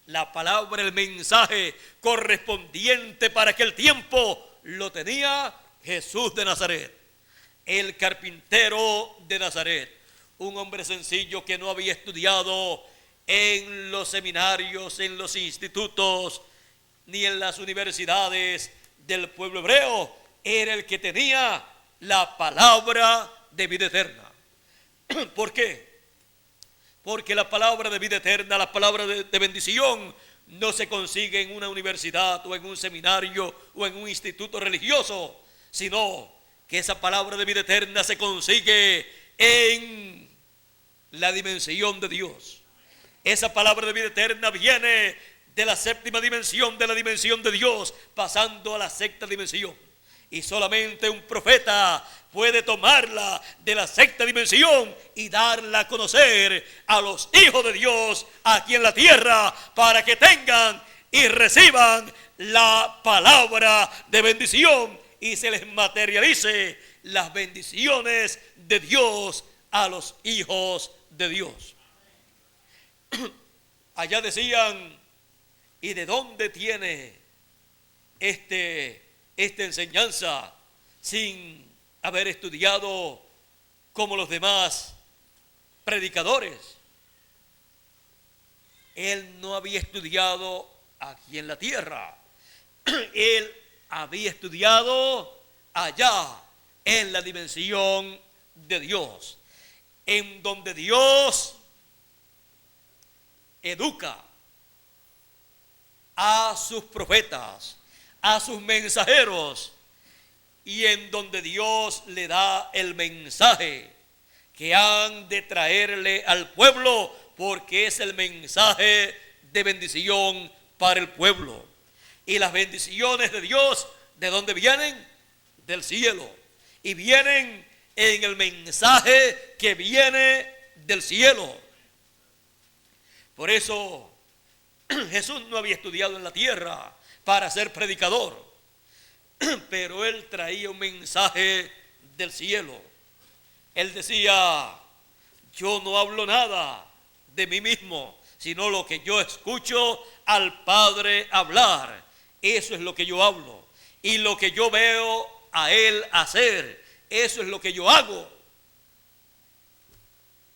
la palabra, el mensaje correspondiente para aquel tiempo lo tenía Jesús de Nazaret, el carpintero de Nazaret, un hombre sencillo que no había estudiado en los seminarios, en los institutos, ni en las universidades del pueblo hebreo. Era el que tenía la palabra de vida eterna. ¿Por qué? Porque la palabra de vida eterna, la palabra de bendición, no se consigue en una universidad o en un seminario o en un instituto religioso, sino que esa palabra de vida eterna se consigue en la dimensión de Dios. Esa palabra de vida eterna viene de la séptima dimensión, de la dimensión de Dios, pasando a la sexta dimensión. Y solamente un profeta puede tomarla de la sexta dimensión y darla a conocer a los hijos de Dios aquí en la tierra, para que tengan y reciban la palabra de bendición y se les materialice las bendiciones de Dios a los hijos de Dios. Allá decían: ¿y de dónde tiene esta enseñanza sin haber estudiado como los demás predicadores? Él no había estudiado aquí en la tierra. Él había estudiado allá en la dimensión de Dios, en donde Dios educa a sus profetas, a sus mensajeros, y en donde Dios le da el mensaje que han de traerle al pueblo, porque es el mensaje de bendición para el pueblo. Y las bendiciones de Dios, ¿de dónde vienen? Del cielo. Y vienen en el mensaje que viene del cielo. Por eso Jesús no había estudiado en la tierra para ser predicador, pero él traía un mensaje del cielo. Él decía: yo no hablo nada de mí mismo, sino lo que yo escucho al Padre hablar. Eso es lo que yo hablo, y lo que yo veo a él hacer, eso es lo que yo hago.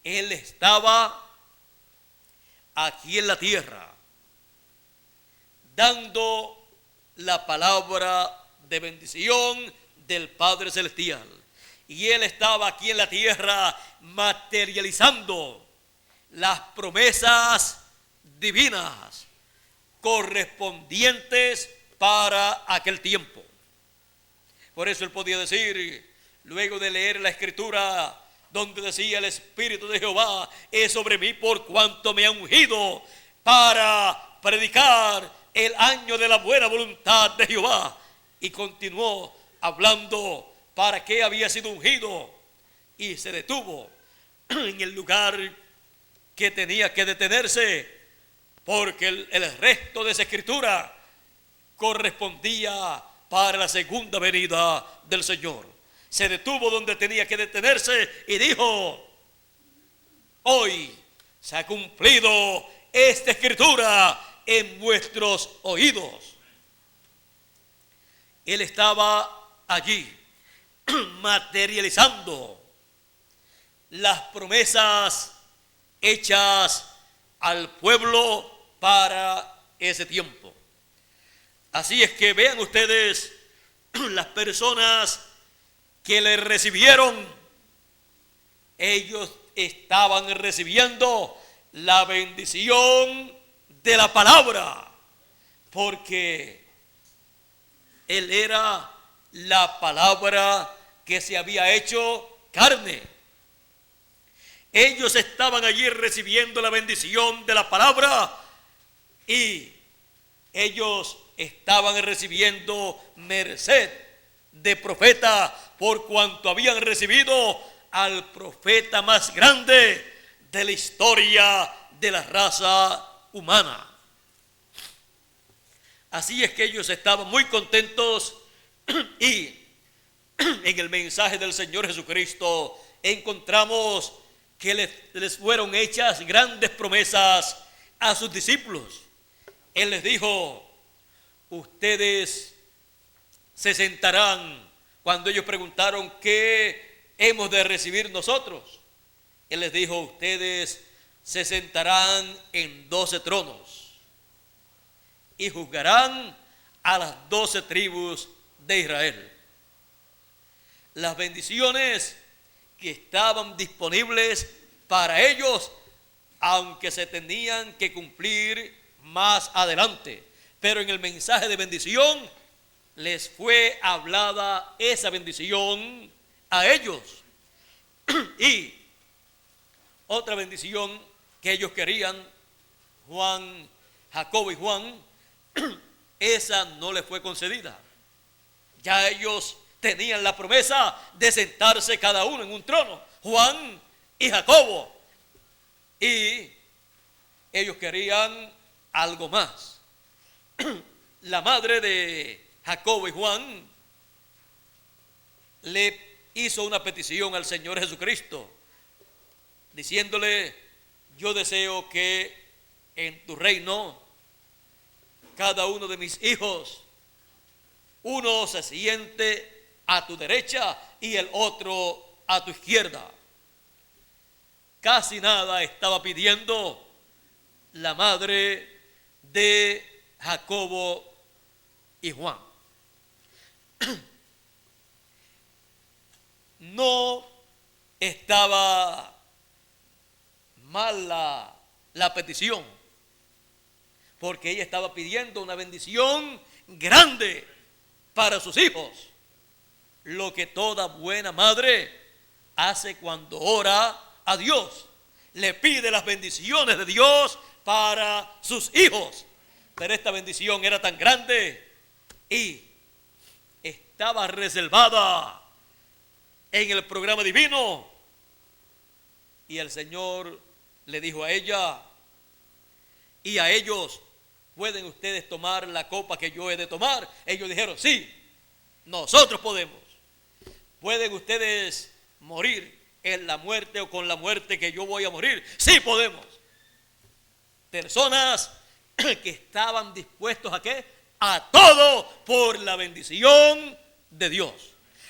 Él estaba aquí en la tierra dando la palabra de bendición del Padre Celestial, y él estaba aquí en la tierra materializando las promesas divinas correspondientes para aquel tiempo. Por eso él podía decir, luego de leer la escritura donde decía: el Espíritu de Jehová es sobre mí, por cuanto me ha ungido para predicar el año de la buena voluntad de Jehová. Y continuó hablando para qué había sido ungido, y se detuvo en el lugar que tenía que detenerse, porque el resto de esa escritura correspondía para la segunda venida del Señor. Se detuvo donde tenía que detenerse y dijo: hoy se ha cumplido esta escritura en vuestros oídos. Él estaba allí materializando las promesas hechas al pueblo para ese tiempo. Así es que vean ustedes, las personas que le recibieron, ellos estaban recibiendo la bendición de la palabra, porque Él era la palabra que se había hecho carne. Ellos estaban allí recibiendo la bendición de la palabra, y ellos estaban recibiendo merced de profeta, por cuanto habían recibido al profeta más grande de la historia de la raza humana. Así es que ellos estaban muy contentos, y en el mensaje del Señor Jesucristo encontramos que les fueron hechas grandes promesas a sus discípulos. Él les dijo: ustedes se sentarán. Cuando ellos preguntaron qué hemos de recibir nosotros, Él les dijo: ustedes se sentarán en 12 tronos y juzgarán a las 12 tribus de Israel. Las bendiciones que estaban disponibles para ellos, aunque se tenían que cumplir más adelante, pero en el mensaje de bendición les fue hablada esa bendición a ellos. Y otra bendición que ellos querían, Juan, Jacobo y Juan, esa no les fue concedida. Ya ellos tenían la promesa de sentarse cada uno en un trono, Juan y Jacobo, y ellos querían algo más. La madre de Jacobo y Juan le hizo una petición al Señor Jesucristo, diciéndole: yo deseo que en tu reino cada uno de mis hijos, uno se siente a tu derecha y el otro a tu izquierda. Casi nada estaba pidiendo la madre de Jacobo y Juan. No estaba mal la petición, porque ella estaba pidiendo una bendición grande para sus hijos, lo que toda buena madre hace cuando ora a Dios. Le pide las bendiciones de Dios para sus hijos, pero esta bendición era tan grande y estaba reservada en el programa divino, y el Señor le dijo a ella y a ellos: ¿pueden ustedes tomar la copa que yo he de tomar? Ellos dijeron: sí, nosotros podemos. ¿Pueden ustedes morir en la muerte o con la muerte que yo voy a morir? Sí, podemos. Personas que estaban dispuestos ¿a qué? A todo por la bendición de Dios,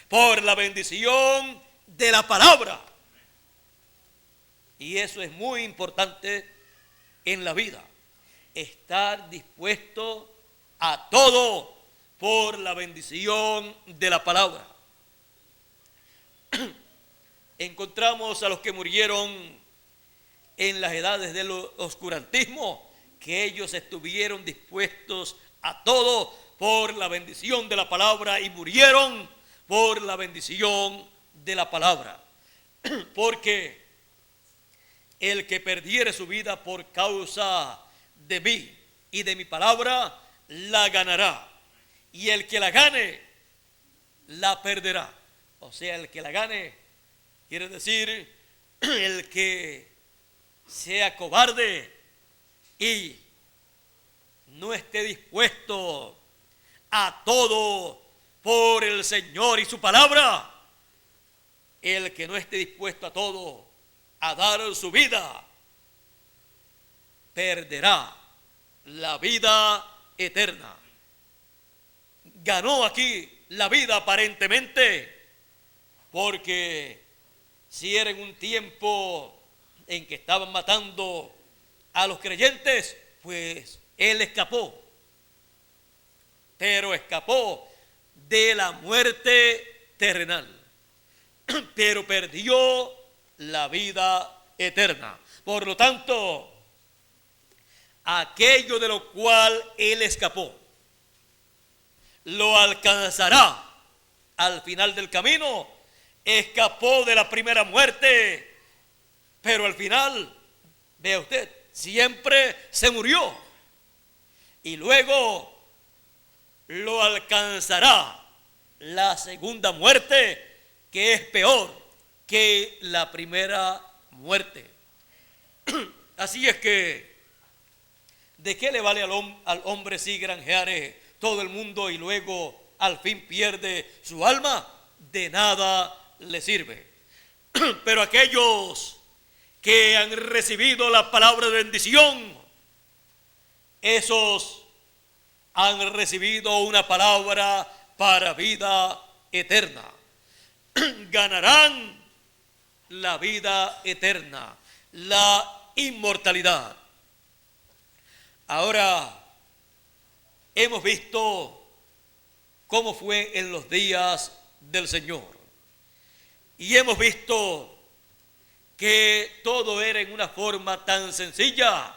por la bendición de la palabra. Y eso es muy importante en la vida, estar dispuesto a todo por la bendición de la palabra. Encontramos a los que murieron en las edades del oscurantismo, que ellos estuvieron dispuestos a todo por la bendición de la palabra y murieron por la bendición de la palabra. Porque el que perdiere su vida por causa de mí y de mi palabra la ganará. Y el que la gane, la perderá. O sea, el que la gane, quiere decir, el que sea cobarde y no esté dispuesto a todo por el Señor y su palabra. El que no esté dispuesto a todo, a dar su vida, perderá la vida eterna. Ganó aquí la vida aparentemente, porque si era en un tiempo en que estaban matando a los creyentes, pues él escapó, pero escapó de la muerte terrenal, pero perdió la vida eterna. Por lo tanto, aquello de lo cual él escapó, lo alcanzará al final del camino. Escapó de la primera muerte, pero al final, vea usted, siempre se murió. Y luego lo alcanzará la segunda muerte, que es peor que la primera muerte. Así es que, ¿de qué le vale al hombre si granjeare todo el mundo y luego al fin pierde su alma? De nada le sirve. Pero aquellos que han recibido la palabra de bendición, esos han recibido una palabra para vida eterna. Ganarán la vida eterna, la inmortalidad. Ahora, hemos visto cómo fue en los días del Señor. Y hemos visto que todo era en una forma tan sencilla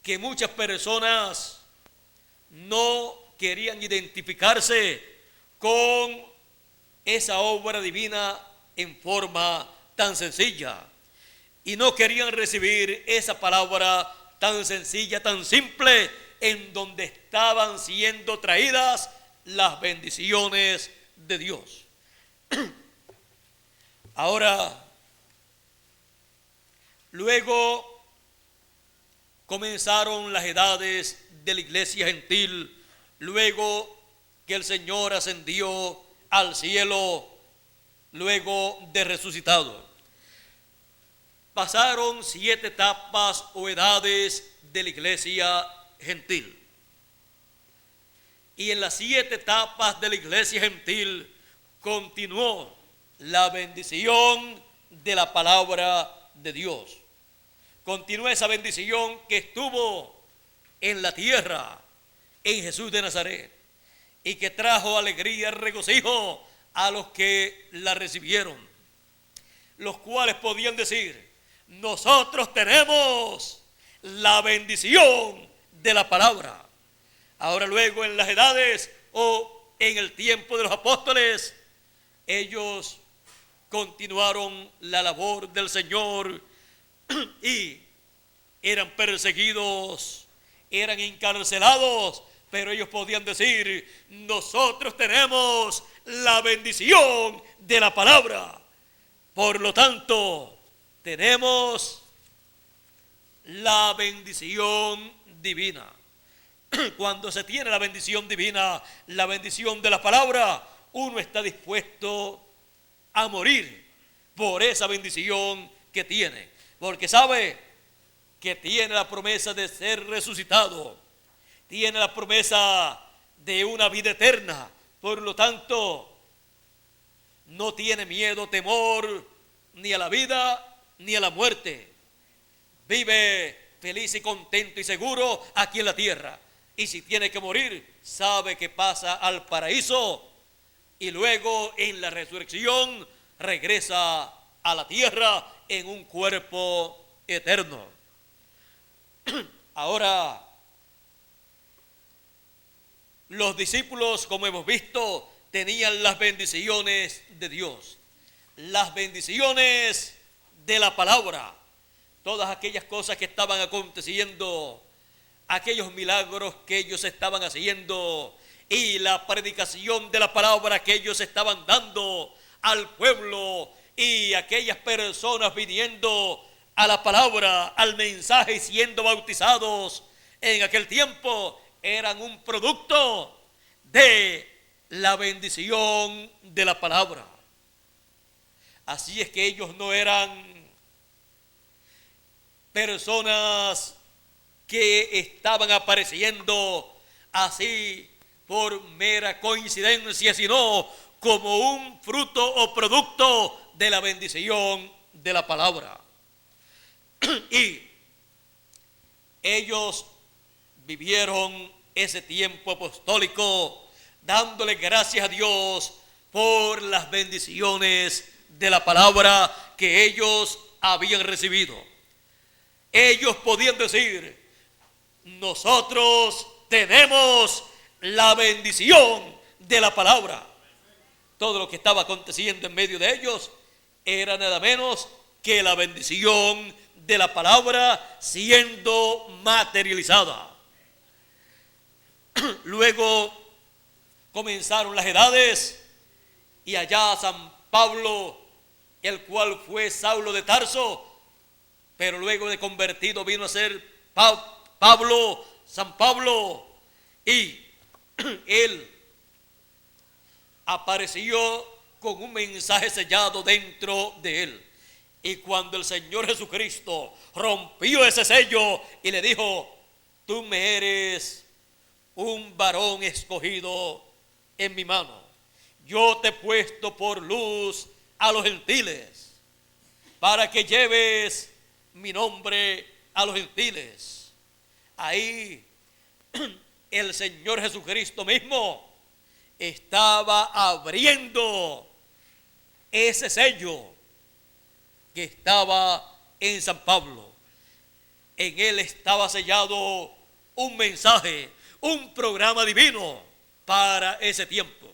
que muchas personas no querían identificarse con esa obra divina en forma tan sencilla. Y no querían recibir esa palabra tan sencilla, tan simple, en donde estaban siendo traídas las bendiciones de Dios. Ahora, luego comenzaron las edades de la iglesia gentil, luego que el Señor ascendió al cielo, luego de resucitado. Pasaron 7 etapas o edades de la iglesia gentil. Y en las 7 etapas de la iglesia gentil continuó la bendición de la palabra de Dios. Continuó esa bendición que estuvo en la tierra, en Jesús de Nazaret, y que trajo alegría y regocijo a los que la recibieron, los cuales podían decir: nosotros tenemos la bendición de la palabra. Ahora luego en las edades o en el tiempo de los apóstoles, ellos continuaron la labor del Señor y eran perseguidos, eran encarcelados, pero ellos podían decir: nosotros tenemos la bendición de la palabra. Por lo tanto, tenemos la bendición divina. Cuando se tiene la bendición divina, la bendición de la palabra, uno está dispuesto a morir por esa bendición que tiene, porque sabe que tiene la promesa de ser resucitado, tiene la promesa de una vida eterna. Por lo tanto, no tiene miedo, temor, ni a la vida, ni a la muerte. Vive feliz y contento y seguro aquí en la tierra. Y si tiene que morir, sabe que pasa al paraíso y luego en la resurrección regresa a la tierra en un cuerpo eterno. Ahora, los discípulos, como hemos visto, tenían las bendiciones de Dios, las bendiciones de la palabra, todas aquellas cosas que estaban aconteciendo aquellos milagros que ellos estaban haciendo y la predicación de la palabra que ellos estaban dando al pueblo, y aquellas personas viniendo a la palabra, al mensaje y siendo bautizados en aquel tiempo, eran un producto de la bendición de la palabra. Así es que ellos no eran personas que estaban apareciendo así por mera coincidencia, sino como un fruto o producto de la bendición de la palabra. Y ellos vivieron ese tiempo apostólico dándole gracias a Dios por las bendiciones de la palabra que ellos habían recibido. Ellos podían decir: nosotros tenemos la bendición de la palabra. Todo lo que estaba aconteciendo en medio de ellos era nada menos que la bendición de la palabra siendo materializada. Luego comenzaron las edades, y allá San Pablo, el cual fue Saulo de Tarso, pero luego de convertido vino a ser San Pablo, y él apareció con un mensaje sellado dentro de él. Y cuando el Señor Jesucristo rompió ese sello y le dijo: tú me eres un varón escogido en mi mano, yo te he puesto por luz a los gentiles, para que lleves mi nombre a los gentiles. Ahí el Señor Jesucristo mismo estaba abriendo ese sello que estaba en San Pablo. En él estaba sellado un mensaje, un programa divino para ese tiempo.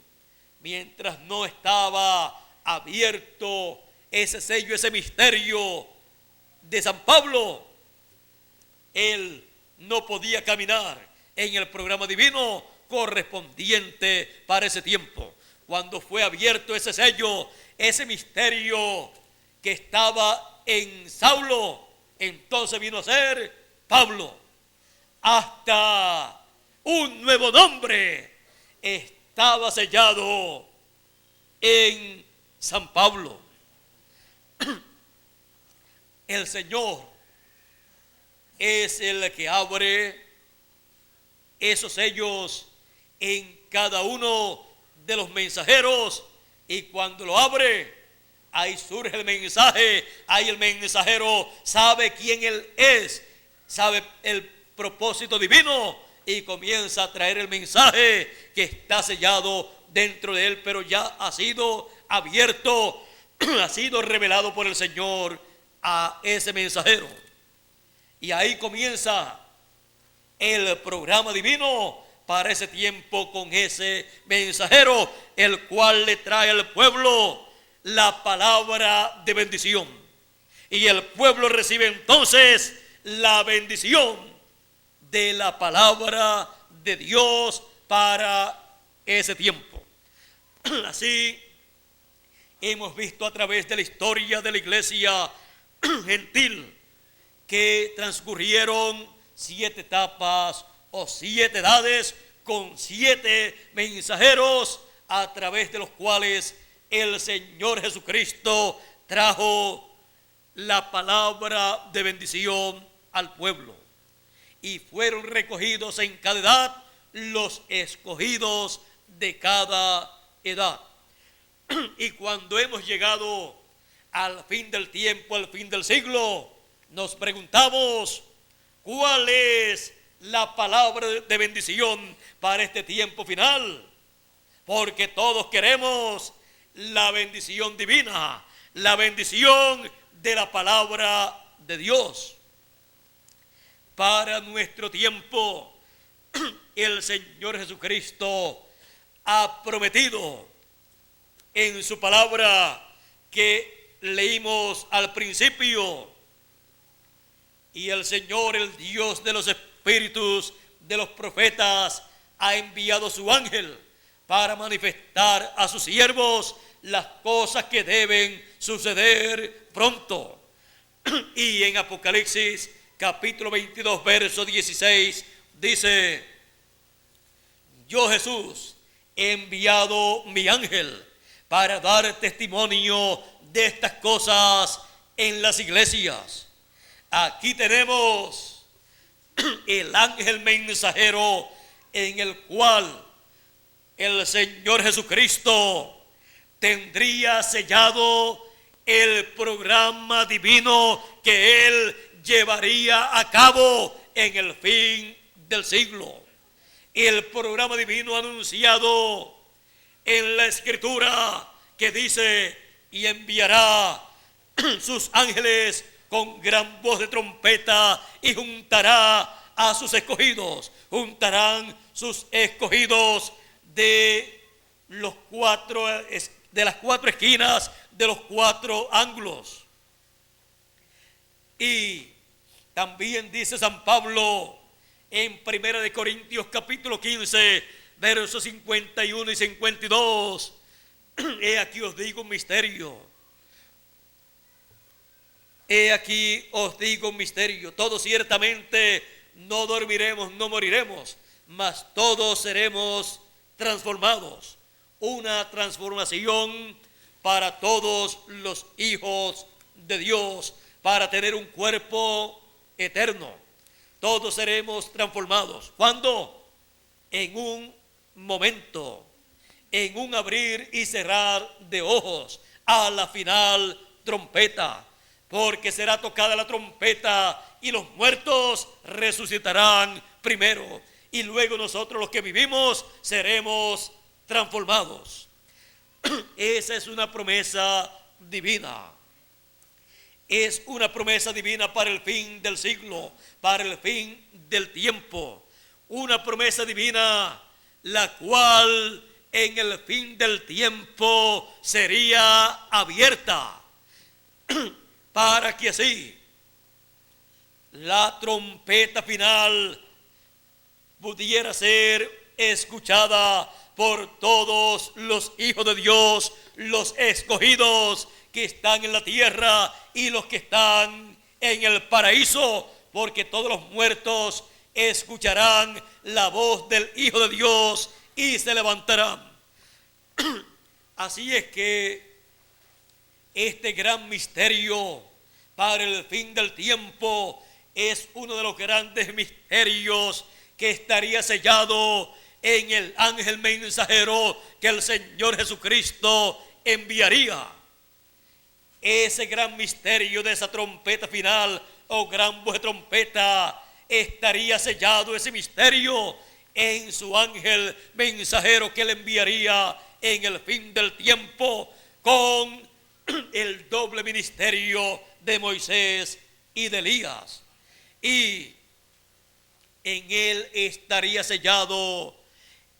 Mientras no estaba abierto ese sello, ese misterio de San Pablo, él no podía caminar en el programa divino correspondiente para ese tiempo. Cuando fue abierto ese sello, ese misterio que estaba en Saulo, entonces vino a ser Pablo. Hasta un nuevo nombre estaba sellado en San Pablo. El Señor es el que abre esos sellos en cada uno de los mensajeros, y cuando lo abre, ahí surge el mensaje. Ahí el mensajero sabe quién él es, sabe el propósito divino, y comienza a traer el mensaje que está sellado dentro de él, pero ya ha sido abierto, ha sido revelado por el Señor a ese mensajero. Y ahí comienza el programa divino para ese tiempo con ese mensajero, el cual le trae al pueblo la palabra de bendición. Y el pueblo recibe entonces la bendición de la palabra de Dios para ese tiempo. Así hemos visto a través de la historia de la iglesia gentil que transcurrieron 7 etapas o 7 edades con 7 mensajeros, a través de los cuales el Señor Jesucristo trajo la palabra de bendición al pueblo. Y fueron recogidos en cada edad los escogidos de cada edad. Y cuando hemos llegado al fin del tiempo, al fin del siglo, nos preguntamos: ¿cuál es la palabra de bendición para este tiempo final? Porque todos queremos la bendición divina, la bendición de la palabra de Dios. Para nuestro tiempo, el Señor Jesucristo ha prometido en su palabra que leímos al principio, y el Señor, el Dios de los espíritus de los profetas, ha enviado su ángel para manifestar a sus siervos las cosas que deben suceder pronto. Y en Apocalipsis capítulo 22 verso 16 dice: yo, Jesús, he enviado mi ángel para dar testimonio de estas cosas en las iglesias. Aquí tenemos el ángel mensajero en el cual el Señor Jesucristo tendría sellado el programa divino que Él llevaría a cabo en el fin del siglo. El programa divino anunciado en la Escritura que dice: y enviará sus ángeles con gran voz de trompeta y juntará a sus escogidos. Juntarán sus escogidos de las cuatro esquinas, de los cuatro ángulos. Y también dice San Pablo en 1 Corintios capítulo 15, versos 51 y 52: he aquí os digo un misterio. He aquí os digo un misterio. Todos ciertamente no dormiremos, no moriremos, mas todos seremos transformados. Una transformación para todos los hijos de Dios, para tener un cuerpo eterno. Todos seremos transformados. ¿Cuándo? En un momento, en un abrir y cerrar de ojos, a la final trompeta, porque será tocada la trompeta y los muertos resucitarán primero, y luego nosotros los que vivimos seremos transformados. Esa es una promesa divina. Es una promesa divina para el fin del siglo, para el fin del tiempo. Una promesa divina la cual en el fin del tiempo sería abierta para que así la trompeta final pudiera ser escuchada por todos los hijos de Dios, los escogidos que están en la tierra y los que están en el paraíso, porque todos los muertos escucharán la voz del Hijo de Dios y se levantarán. Así es que este gran misterio para el fin del tiempo es uno de los grandes misterios que estaría sellado en el ángel mensajero que el Señor Jesucristo enviaría. Ese gran misterio de esa trompeta final o gran voz de trompeta estaría sellado, ese misterio, en su ángel mensajero que él enviaría en el fin del tiempo con el doble ministerio de Moisés y de Elías. Y en él estaría sellado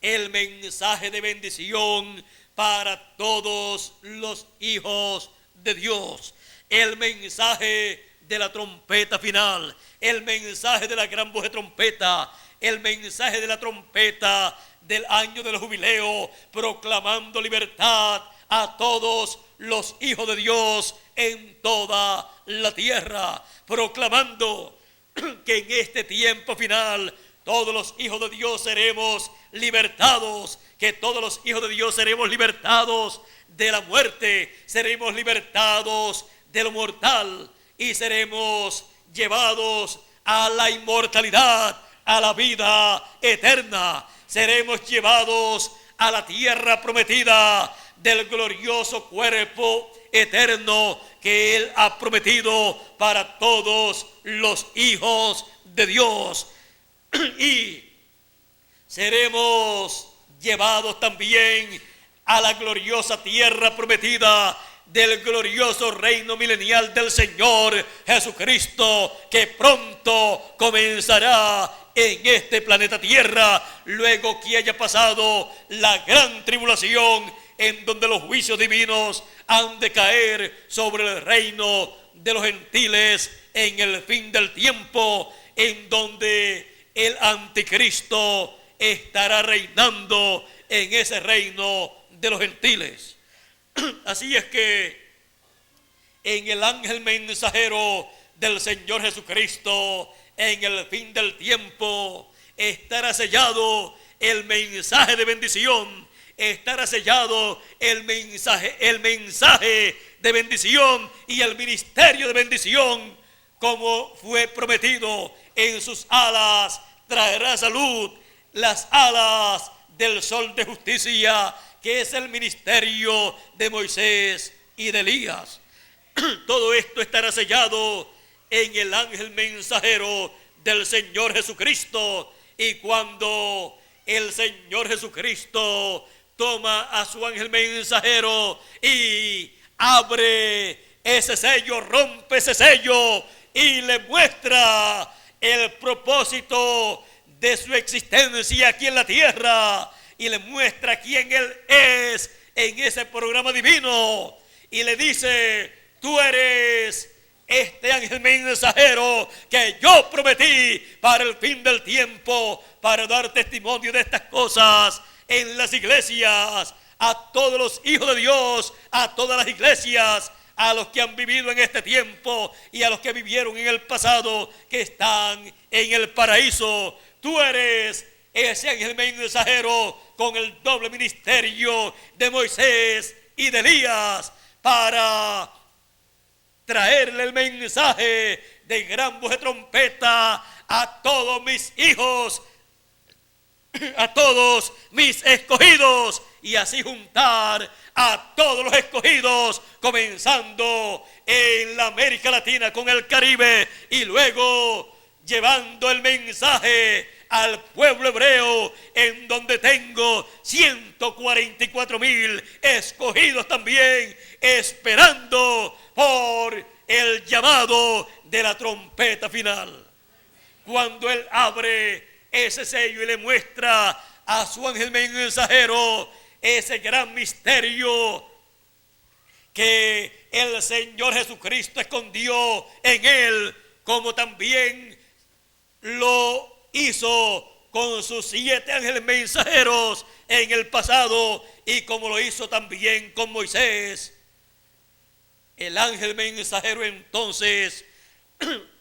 el mensaje de bendición para todos los hijos de Dios, el mensaje de la trompeta final, el mensaje de la gran voz de trompeta, el mensaje de la trompeta del año del jubileo, proclamando libertad a todos los hijos de Dios en toda la tierra, proclamando que en este tiempo final todos los hijos de Dios seremos libertados, que todos los hijos de Dios seremos libertados de la muerte, seremos libertados de lo mortal y seremos llevados a la inmortalidad, a la vida eterna. Seremos llevados a la tierra prometida del glorioso cuerpo eterno que Él ha prometido para todos los hijos de Dios. Y seremos llevados también a la gloriosa tierra prometida del glorioso reino milenial del Señor Jesucristo, que pronto comenzará en este planeta Tierra, luego que haya pasado la gran tribulación, en donde los juicios divinos han de caer sobre el reino de los gentiles en el fin del tiempo, en donde el anticristo estará reinando en ese reino de los gentiles. Así es que en el ángel mensajero del Señor Jesucristo, en el fin del tiempo, estará sellado el mensaje de bendición, estará sellado el mensaje de bendición y el ministerio de bendición, como fue prometido. En sus alas traerá salud, las alas del sol de justicia, que es el ministerio de Moisés y de Elías. Todo esto estará sellado en el ángel mensajero del Señor Jesucristo. Y cuando el Señor Jesucristo toma a su ángel mensajero y abre ese sello, rompe ese sello y le muestra el propósito de su existencia aquí en la tierra, y le muestra quién Él es en ese programa divino, y le dice: tú eres este ángel mensajero que yo prometí para el fin del tiempo, para dar testimonio de estas cosas en las iglesias, a todos los hijos de Dios, a todas las iglesias, a los que han vivido en este tiempo y a los que vivieron en el pasado, que están en el paraíso. Tú eres ese ángel mensajero con el doble ministerio de Moisés y de Elías, para traerle el mensaje de gran voz de trompeta a todos mis hijos, a todos mis escogidos, y así juntar a todos los escogidos, comenzando en la América Latina con el Caribe, y luego llevando el mensaje al pueblo hebreo, en donde tengo 144,000 escogidos también, esperando por el llamado de la trompeta final. Cuando Él abre ese sello y le muestra a su ángel mensajero ese gran misterio que el Señor Jesucristo escondió en Él, como también lo hizo con sus 7 ángeles mensajeros en el pasado, y como lo hizo también con Moisés. El ángel mensajero entonces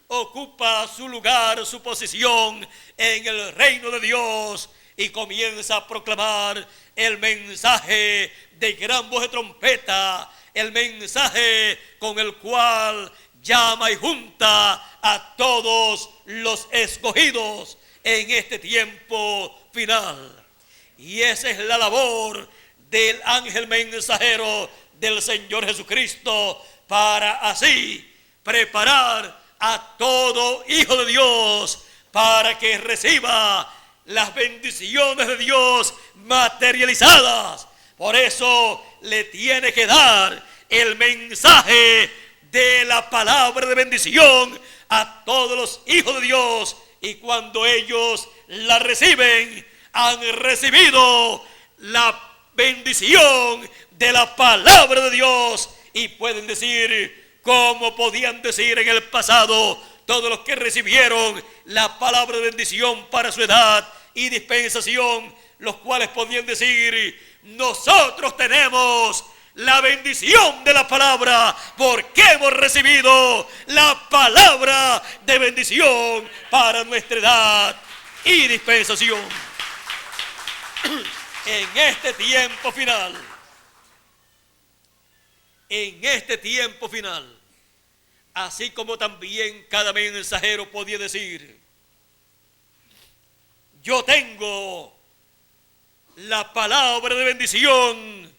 ocupa su lugar, su posición en el reino de Dios, y comienza a proclamar el mensaje de gran voz de trompeta, el mensaje con el cual llama y junta a todos los escogidos en este tiempo final. Y esa es la labor del ángel mensajero del Señor Jesucristo, para así preparar a todo hijo de Dios para que reciba las bendiciones de Dios materializadas. Por eso le tiene que dar el mensaje de la palabra de bendición a todos los hijos de Dios, y cuando ellos la reciben, han recibido la bendición de la palabra de Dios, y pueden decir, como podían decir en el pasado todos los que recibieron la palabra de bendición para su edad y dispensación, los cuales podían decir: nosotros tenemos la bendición de la palabra, porque hemos recibido la palabra de bendición para nuestra edad y dispensación. En este tiempo final, así como también cada mensajero podía decir: yo tengo la palabra de bendición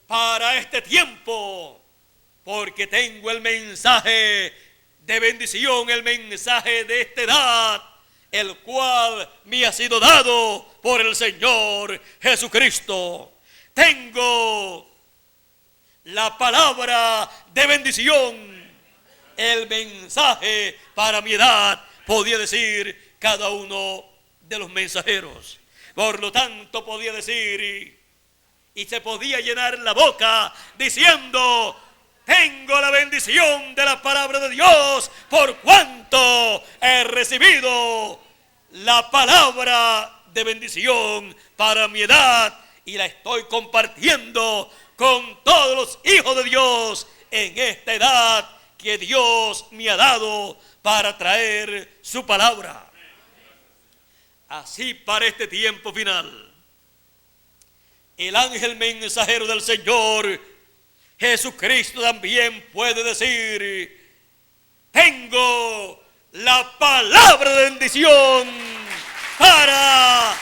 para este tiempo, porque tengo el mensaje de bendición, el mensaje de esta edad, el cual me ha sido dado por el Señor Jesucristo. Tengo la palabra de bendición, el mensaje para mi edad, podía decir cada uno de los mensajeros. Por lo tanto, podía decir, y se podía llenar la boca diciendo: tengo la bendición de la palabra de Dios, por cuanto he recibido la palabra de bendición para mi edad y la estoy compartiendo con todos los hijos de Dios en esta edad que Dios me ha dado para traer su palabra. Así para este tiempo final, el ángel mensajero del Señor Jesucristo también puede decir: tengo la palabra de bendición para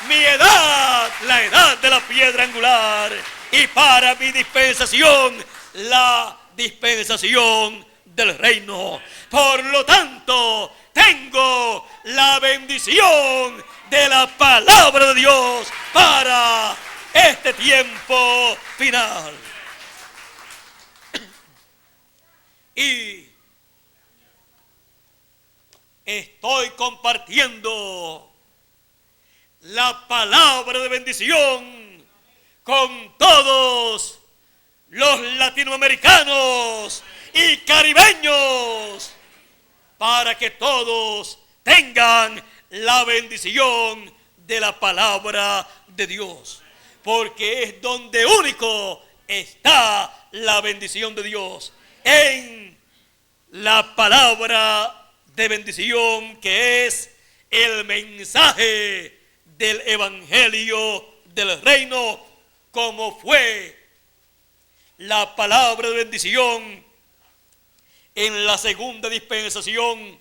mi edad, la edad de la piedra angular, y para mi dispensación, la dispensación del reino. Por lo tanto, tengo la bendición de la palabra de Dios para este tiempo final. Y estoy compartiendo la palabra de bendición con todos los latinoamericanos y caribeños, para que todos tengan la bendición de la palabra de Dios, porque es donde único está la bendición de Dios, en la palabra de bendición, que es el mensaje del evangelio del reino, como fue la palabra de bendición en la segunda dispensación,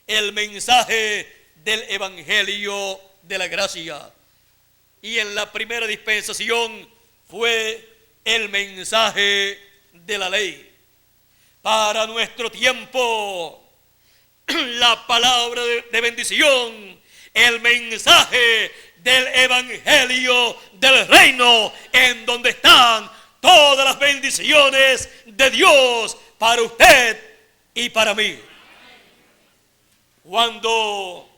el mensaje del evangelio de la gracia, y en la primera dispensación fue el mensaje de la ley. Para nuestro tiempo, la palabra de bendición, el mensaje del evangelio del reino, en donde están todas las bendiciones de Dios para usted y para mí. Cuando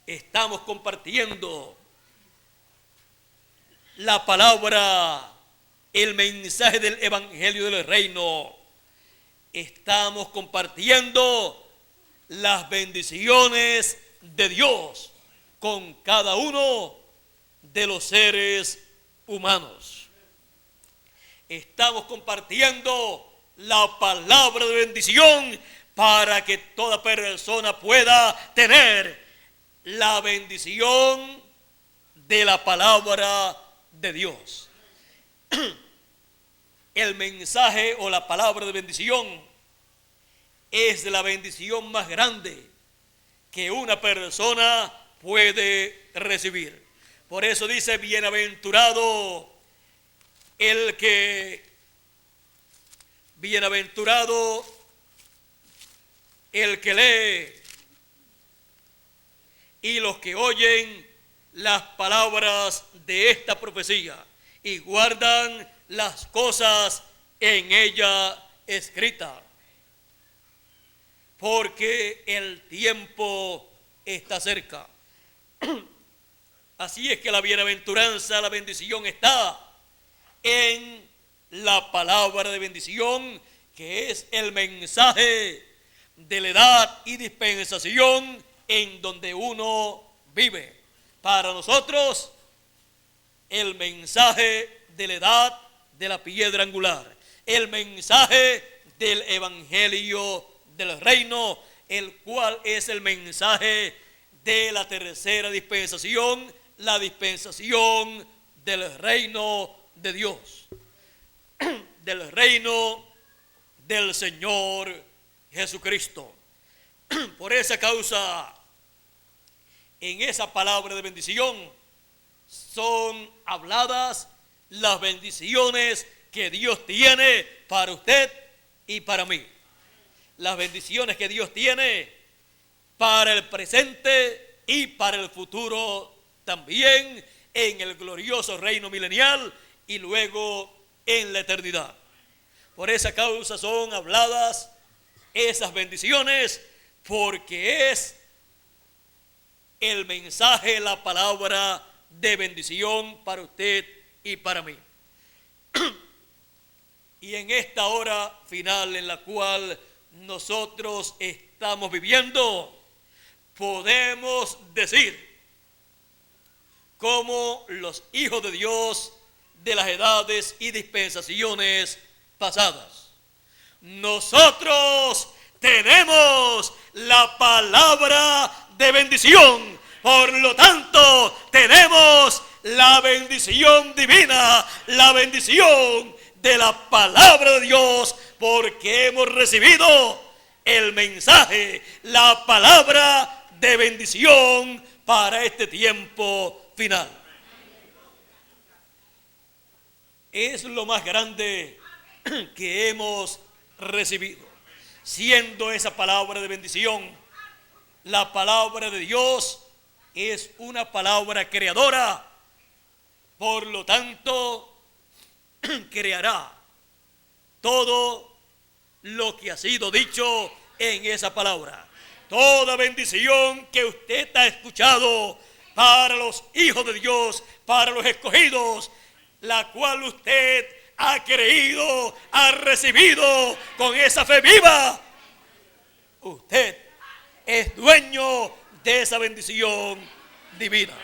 estamos compartiendo la palabra, el mensaje del evangelio del reino, estamos compartiendo las bendiciones de Dios con cada uno de los seres humanos. Estamos compartiendo la palabra de bendición para que toda persona pueda tener la bendición de la palabra de Dios. El mensaje o la palabra de bendición es la bendición más grande que una persona puede recibir. Por eso dice: bienaventurado el que lee y los que oyen las palabras de esta profecía y guardan las cosas en ella escritas, porque el tiempo está cerca. Así es que la bienaventuranza, la bendición está en la palabra de bendición, que es el mensaje de la edad y dispensación en donde uno vive. Para nosotros, el mensaje de la edad de la piedra angular, el mensaje del evangelio del reino, el cual es el mensaje de la tercera dispensación, la dispensación del reino de Dios, del reino del Señor Jesucristo. Por esa causa, en esa palabra de bendición son habladas las bendiciones que Dios tiene para usted y para mí. Las bendiciones que Dios tiene para el presente y para el futuro también, en el glorioso reino milenial y luego en la eternidad. Por esa causa son habladas esas bendiciones, porque es el mensaje, la palabra de bendición para usted y para mí. Y en esta hora final en la cual nosotros estamos viviendo, podemos decir, como los hijos de Dios de las edades y dispensaciones pasadas, nosotros tenemos la palabra de bendición. Por lo tanto, tenemos la bendición divina, la bendición de la palabra de Dios, porque hemos recibido el mensaje, la palabra de bendición para este tiempo final. Es lo más grande que hemos recibido, siendo esa palabra de bendición. La palabra de Dios es una palabra creadora, por lo tanto creará todo lo que ha sido dicho en esa palabra. Toda bendición que usted ha escuchado para los hijos de Dios, para los escogidos, la cual usted ha creído, ha recibido con esa fe viva, usted es dueño de esa bendición divina.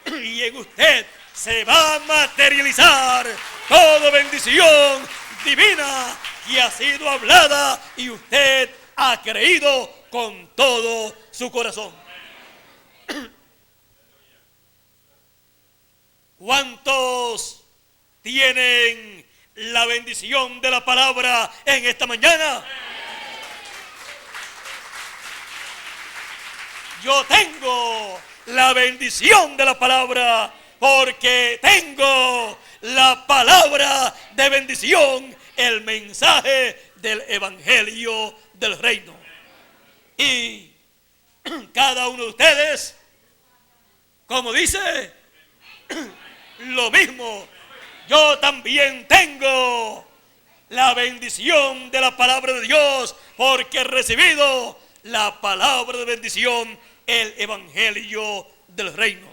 Y en usted se va a materializar toda bendición divina que ha sido hablada y usted ha creído con todo su corazón. ¿Cuántos tienen la bendición de la palabra en esta mañana? Yo tengo la bendición de la palabra porque tengo la palabra de bendición, el mensaje del evangelio del reino. Y cada uno de ustedes, como dice, lo mismo. Yo también tengo la bendición de la palabra de Dios porque he recibido la palabra de bendición, el evangelio del reino.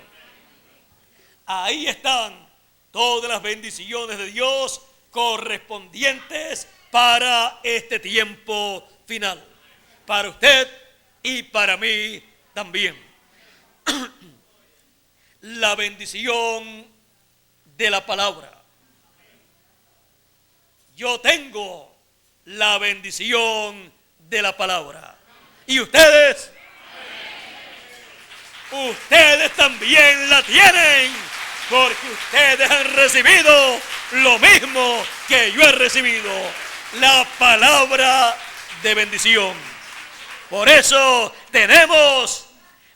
Ahí están todas las bendiciones de Dios correspondientes para este tiempo final, para usted y para mí también. La bendición de la palabra. Yo tengo la bendición de la palabra. ¿Y ustedes? Ustedes también la tienen, porque ustedes han recibido lo mismo que yo he recibido, la palabra de bendición. Por eso tenemos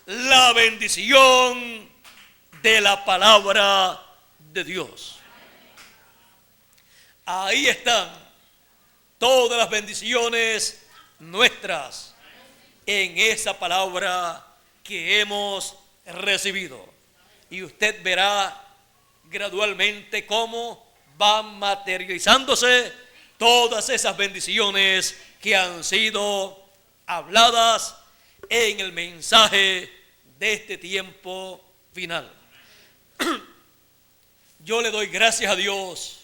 la bendición de la palabra de Dios. Ahí están todas las bendiciones nuestras en esa palabra que hemos recibido. Y usted verá gradualmente cómo van materializándose todas esas bendiciones que han sido habladas en el mensaje de este tiempo final. Yo le doy gracias a Dios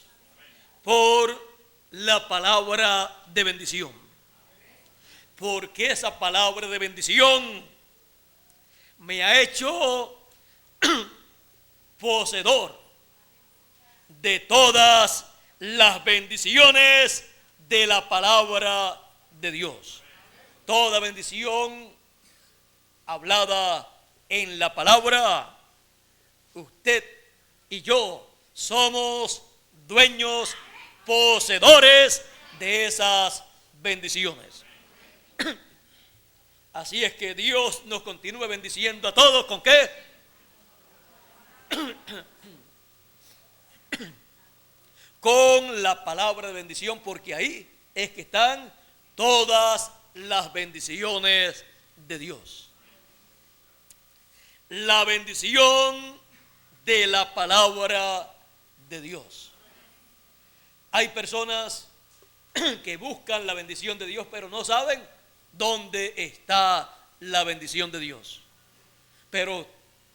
por la palabra de bendición, porque esa palabra de bendición me ha hecho poseedor de todas las bendiciones de la palabra de Dios. Toda bendición hablada en la palabra, usted y yo somos dueños, poseedores de esas bendiciones. Así es que Dios nos continúe bendiciendo a todos. ¿Con qué? Con la palabra de bendición, porque ahí es que están todas las bendiciones de Dios. La bendición de la palabra de Dios. Hay personas que buscan la bendición de Dios, pero no saben dónde está la bendición de Dios. Pero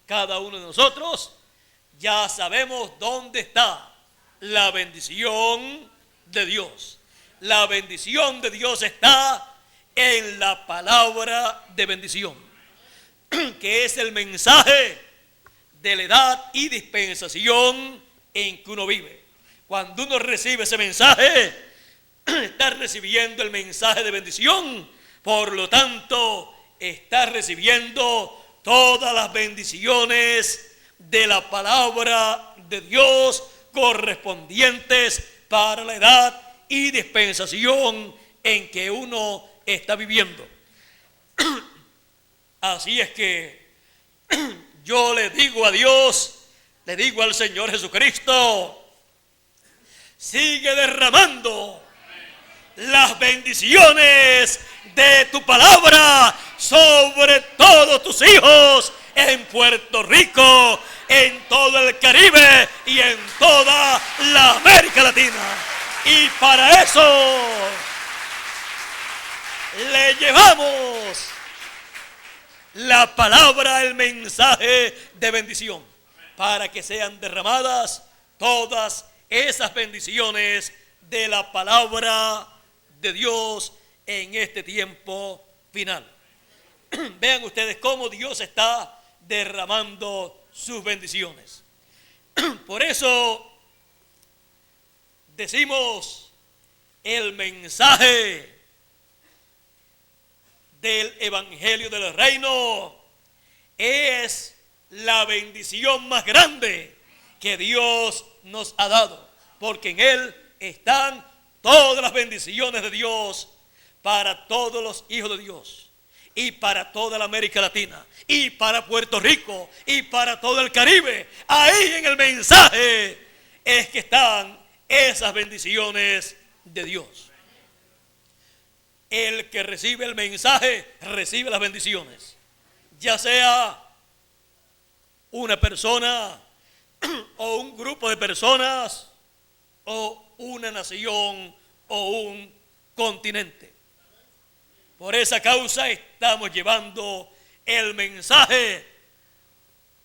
cada uno de nosotros ya sabemos dónde está la bendición de Dios. La bendición de Dios está en la palabra de bendición. que es el mensaje de la edad y dispensación en que uno vive. Cuando uno recibe ese mensaje, está recibiendo el mensaje de bendición. Por lo tanto, está recibiendo todas las bendiciones de la palabra de Dios correspondientes para la edad y dispensación en que uno está viviendo. Así es que yo le digo a Dios, le digo al Señor Jesucristo, sigue derramando las bendiciones de tu palabra sobre todos tus hijos en Puerto Rico, en todo el Caribe y en toda la América Latina. Y para eso le llevamos la palabra, el mensaje de bendición, para que sean derramadas todas esas bendiciones de la palabra de Dios en este tiempo final. Vean ustedes cómo Dios está derramando sus bendiciones. Por eso decimos, el mensaje del Evangelio del Reino es la bendición más grande que Dios nos ha dado, porque en él están todas las bendiciones de Dios para todos los hijos de Dios, y para toda la América Latina, y para Puerto Rico, y para todo el Caribe. Ahí en el mensaje es que están esas bendiciones de Dios. El que recibe el mensaje recibe las bendiciones, ya sea una persona o un grupo de personas o una nación o un continente. Por esa causa estamos llevando el mensaje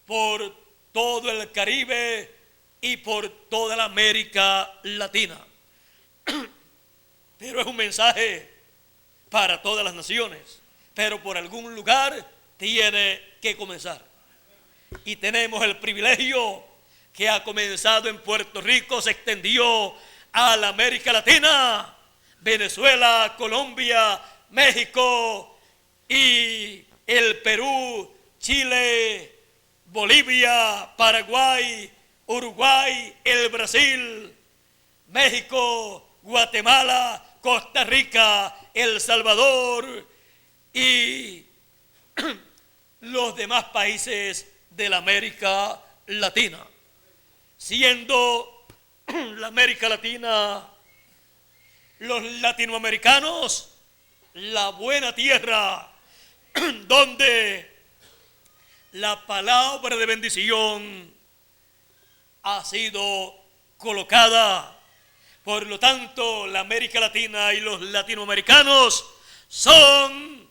por todo el Caribe y por toda la América Latina. Pero es un mensaje para todas las naciones, pero por algún lugar tiene que comenzar. Y tenemos el privilegio que ha comenzado en Puerto Rico, se extendió a la América Latina, Venezuela, Colombia, México y el Perú, Chile, Bolivia, Paraguay, Uruguay, el Brasil, México, Guatemala, Costa Rica, El Salvador y los demás países de la América Latina, siendo la América Latina, los latinoamericanos, la buena tierra donde la palabra de bendición ha sido colocada. Por lo tanto, la América Latina y los latinoamericanos son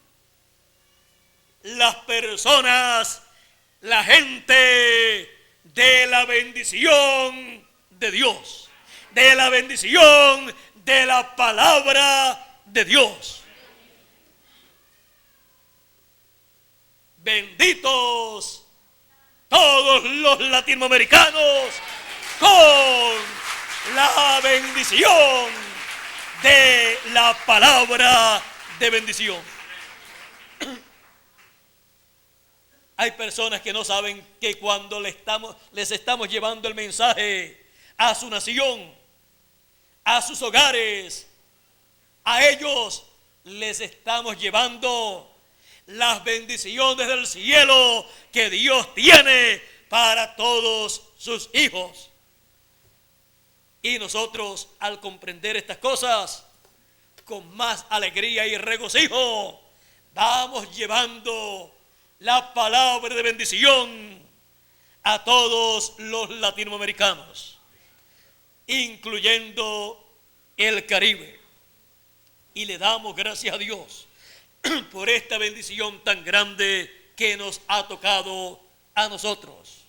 las personas, la gente de la bendición de Dios, de la bendición de la palabra de Dios. Benditos todos los latinoamericanos con la bendición de la palabra de bendición. Hay personas que no saben que cuando les estamos llevando el mensaje a su nación, a sus hogares, a ellos les estamos llevando las bendiciones del cielo que Dios tiene para todos sus hijos. Y nosotros, al comprender estas cosas, con más alegría y regocijo, vamos llevando la palabra de bendición a todos los latinoamericanos, incluyendo el Caribe. Y le damos gracias a Dios por esta bendición tan grande que nos ha tocado a nosotros.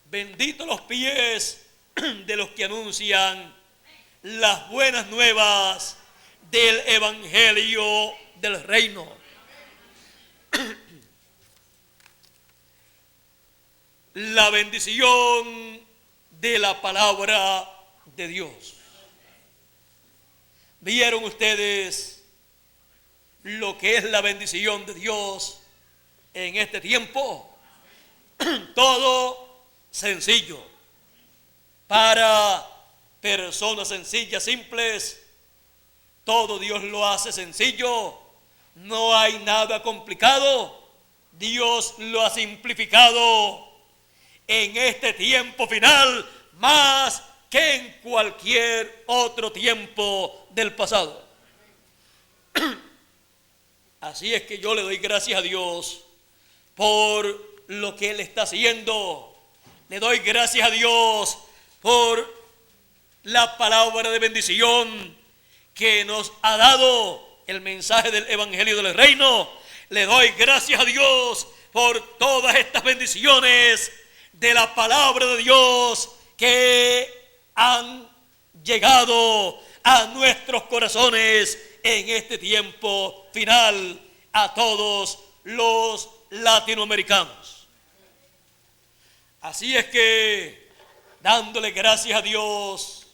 Benditos los pies de los que anuncian las buenas nuevas del Evangelio del Reino. la bendición de la palabra de Dios. ¿Vieron ustedes lo que es la bendición de Dios en este tiempo? Todo sencillo. Para personas sencillas, simples, todo Dios lo hace sencillo. No hay nada complicado. Dios lo ha simplificado en este tiempo final más que en cualquier otro tiempo del pasado. Así es que yo le doy gracias a Dios por lo que Él está haciendo. Le doy gracias a Dios por la palabra de bendición que nos ha dado el mensaje del Evangelio del Reino. Le doy gracias a Dios por todas estas bendiciones de la palabra de Dios que han llegado a nuestros corazones en este tiempo final, a todos los latinoamericanos. Así es que, dándole gracias a Dios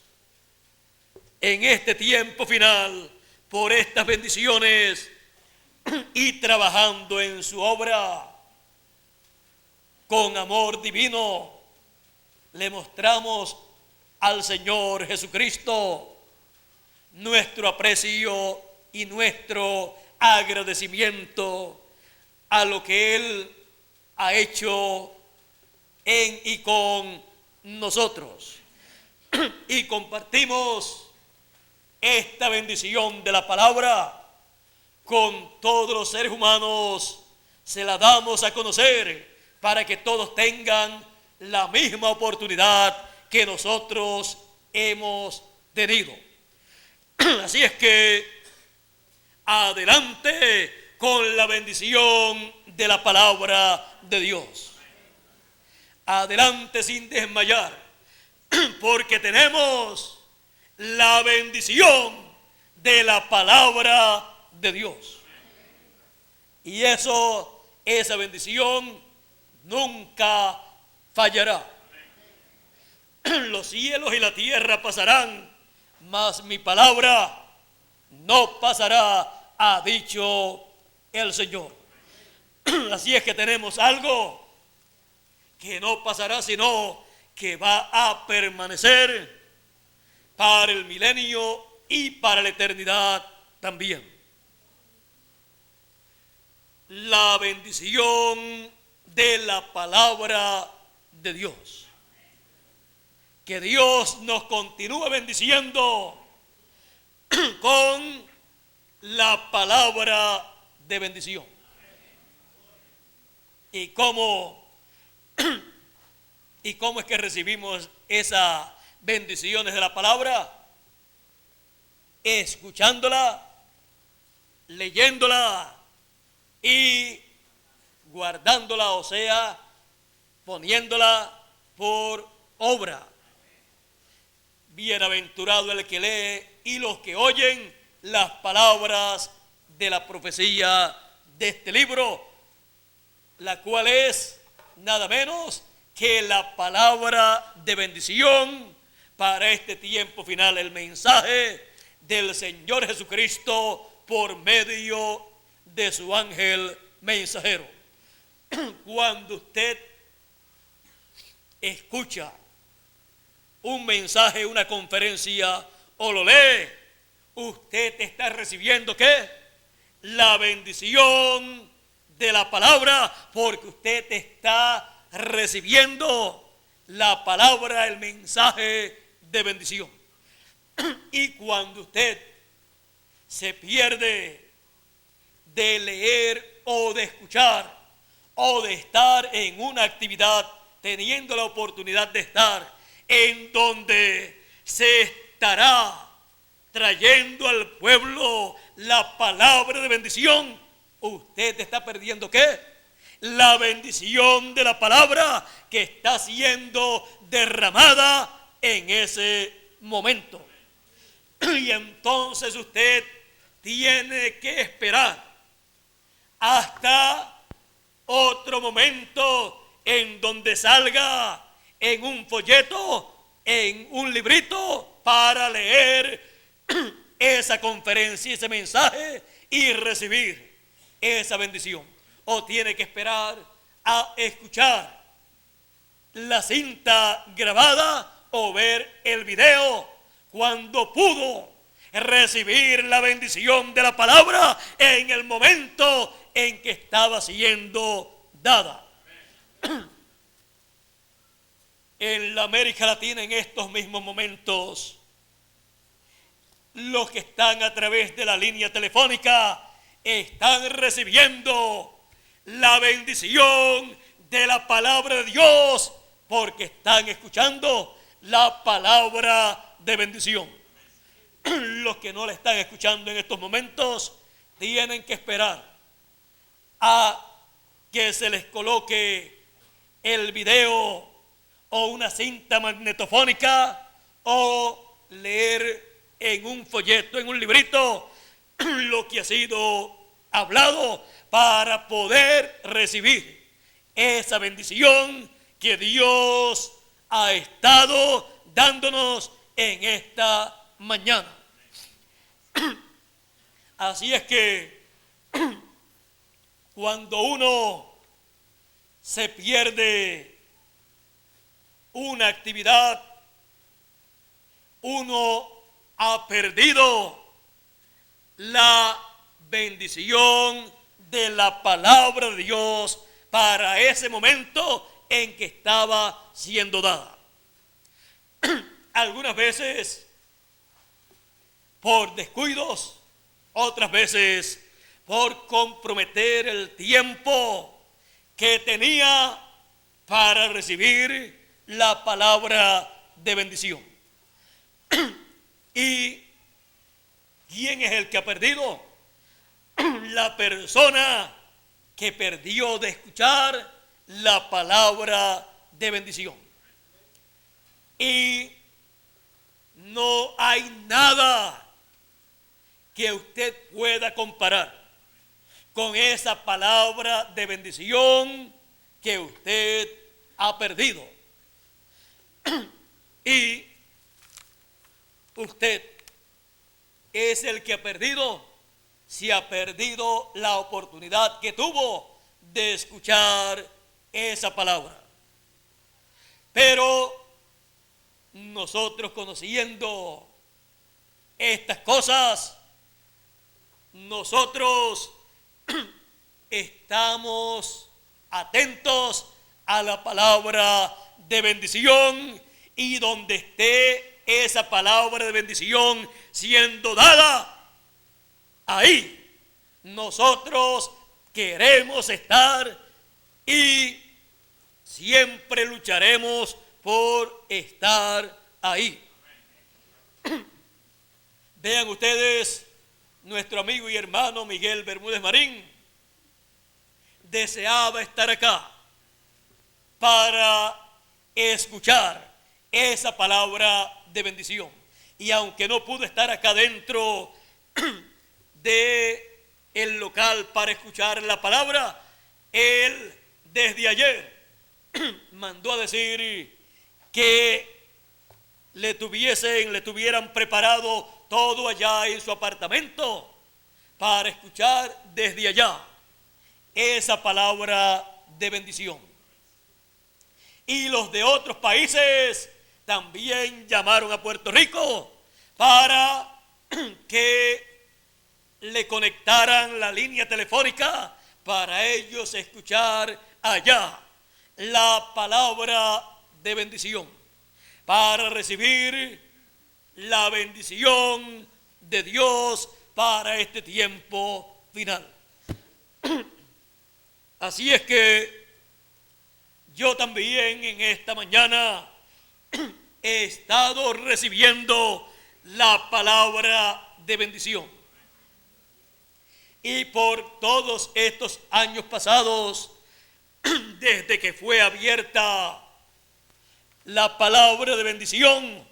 en este tiempo final por estas bendiciones y trabajando en su obra con amor divino, le mostramos al Señor Jesucristo nuestro aprecio y nuestro agradecimiento a lo que Él ha hecho en y con nosotros. Y compartimos esta bendición de la palabra con todos los seres humanos. Se la damos a conocer para que todos tengan la misma oportunidad que nosotros hemos tenido. Así es que adelante con la bendición de la palabra de Dios. Adelante sin desmayar, porque tenemos la bendición de la palabra de Dios. Y esa bendición nunca fallará. Los cielos y la tierra pasarán, mas mi palabra no pasará, ha dicho el Señor. Así es que tenemos algo que no pasará, sino que va a permanecer para el milenio y para la eternidad también. La bendición de la palabra de Dios. Que Dios nos continúe bendiciendo con la palabra de bendición. ¿Y cómo es que recibimos esas bendiciones de la palabra? Escuchándola, leyéndola y guardándola, o sea, poniéndola por obra. Bienaventurado el que lee y los que oyen las palabras de la profecía de este libro, la cual es nada menos que la palabra de bendición para este tiempo final, el mensaje del Señor Jesucristo por medio de su ángel mensajero. Cuando usted escucha un mensaje, una conferencia o lo lee, usted está recibiendo ¿qué? La bendición de la palabra, porque usted está recibiendo la palabra, el mensaje de bendición. Y cuando usted se pierde de leer o de escuchar o de estar en una actividad, teniendo la oportunidad de estar en donde se estará trayendo al pueblo la palabra de bendición, usted está perdiendo ¿qué? La bendición de la palabra que está siendo derramada en ese momento. Y entonces usted tiene que esperar hasta otro momento en donde salga, en un folleto, en un librito, para leer esa conferencia, ese mensaje y recibir esa bendición. O tiene que esperar a escuchar la cinta grabada o ver el video cuando pudo recibir la bendición de la palabra en el momento en que estaba siendo dada. En la América Latina, en estos mismos momentos, los que están a través de la línea telefónica están recibiendo la bendición de la palabra de Dios, porque están escuchando la palabra de bendición. Los que no la están escuchando en estos momentos tienen que esperar a que se les coloque el video o una cinta magnetofónica o leer en un folleto, en un librito, lo que ha sido hablado para poder recibir esa bendición que Dios ha estado dándonos en esta mañana. Así es que cuando uno se pierde una actividad, uno ha perdido la bendición de la palabra de Dios para ese momento en que estaba siendo dada. Algunas veces por descuidos, otras veces por comprometer el tiempo que tenía para recibir la palabra de bendición. ¿Y quién es el que ha perdido? La persona que perdió de escuchar la palabra de bendición. Y no hay nada que usted pueda comparar con esa palabra de bendición que usted ha perdido. Y usted es el que ha perdido, si ha perdido la oportunidad que tuvo de escuchar esa palabra. Pero nosotros, conociendo estas cosas, nosotros estamos atentos a la palabra de bendición, y donde esté esa palabra de bendición siendo dada, ahí nosotros queremos estar y siempre lucharemos por estar ahí. Vean ustedes, nuestro amigo y hermano Miguel Bermúdez Marín deseaba estar acá para escuchar esa palabra de bendición. Y aunque no pudo estar acá dentro de el local para escuchar la palabra, él desde ayer mandó a decir que le tuvieran preparado todo allá en su apartamento para escuchar desde allá esa palabra de bendición. Y los de otros países también llamaron a Puerto Rico para que le conectaran la línea telefónica para ellos escuchar allá la palabra de bendición, para recibir la bendición de Dios para este tiempo final. Así es que yo también en esta mañana he estado recibiendo la palabra de bendición. Y por todos estos años pasados, desde que fue abierta la palabra de bendición,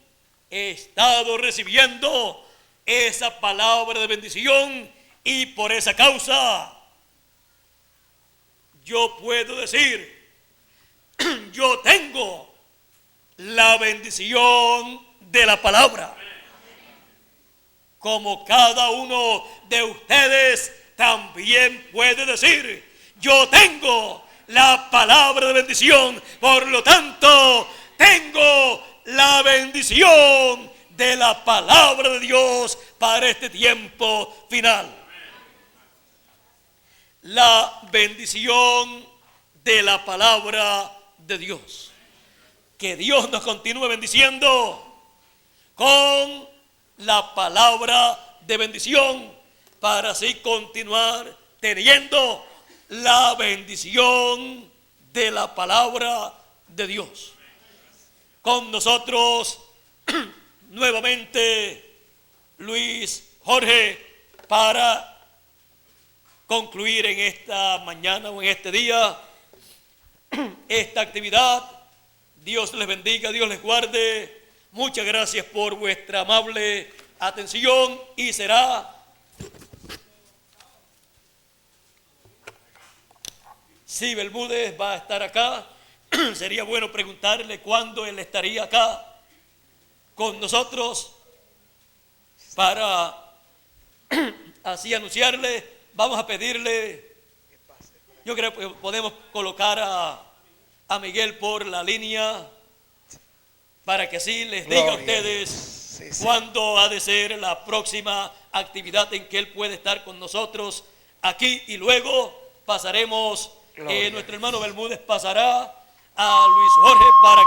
he estado recibiendo esa palabra de bendición, y por esa causa yo puedo decir yo tengo la bendición de la palabra. Como cada uno de ustedes también puede decir, yo tengo la palabra de bendición, por lo tanto, tengo la bendición de la palabra de Dios para este tiempo final. La bendición de la palabra de Dios. Que Dios nos continúe bendiciendo con la palabra de bendición para así continuar teniendo la bendición de la palabra de Dios. Con nosotros nuevamente Luis Jorge para concluir en esta mañana o en este día esta actividad. Dios les bendiga, Dios les guarde. Muchas gracias por vuestra amable atención y será si Bermúdez va a estar acá, sería bueno preguntarle cuándo él estaría acá con nosotros para así anunciarle. Vamos a pedirle, yo creo que podemos colocar a Miguel por la línea para que así les diga a ustedes cuándo ha de ser la próxima actividad en que él puede estar con nosotros aquí, y luego pasaremos, nuestro hermano Bermúdez pasará a Luis Jorge para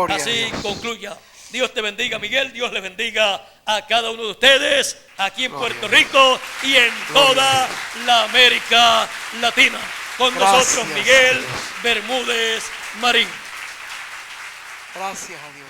que así concluya. Dios te bendiga, Miguel. Dios les bendiga a cada uno de ustedes aquí en Puerto Rico y en toda la América Latina. Con nosotros Miguel Bermúdez Marín. Gracias a Dios.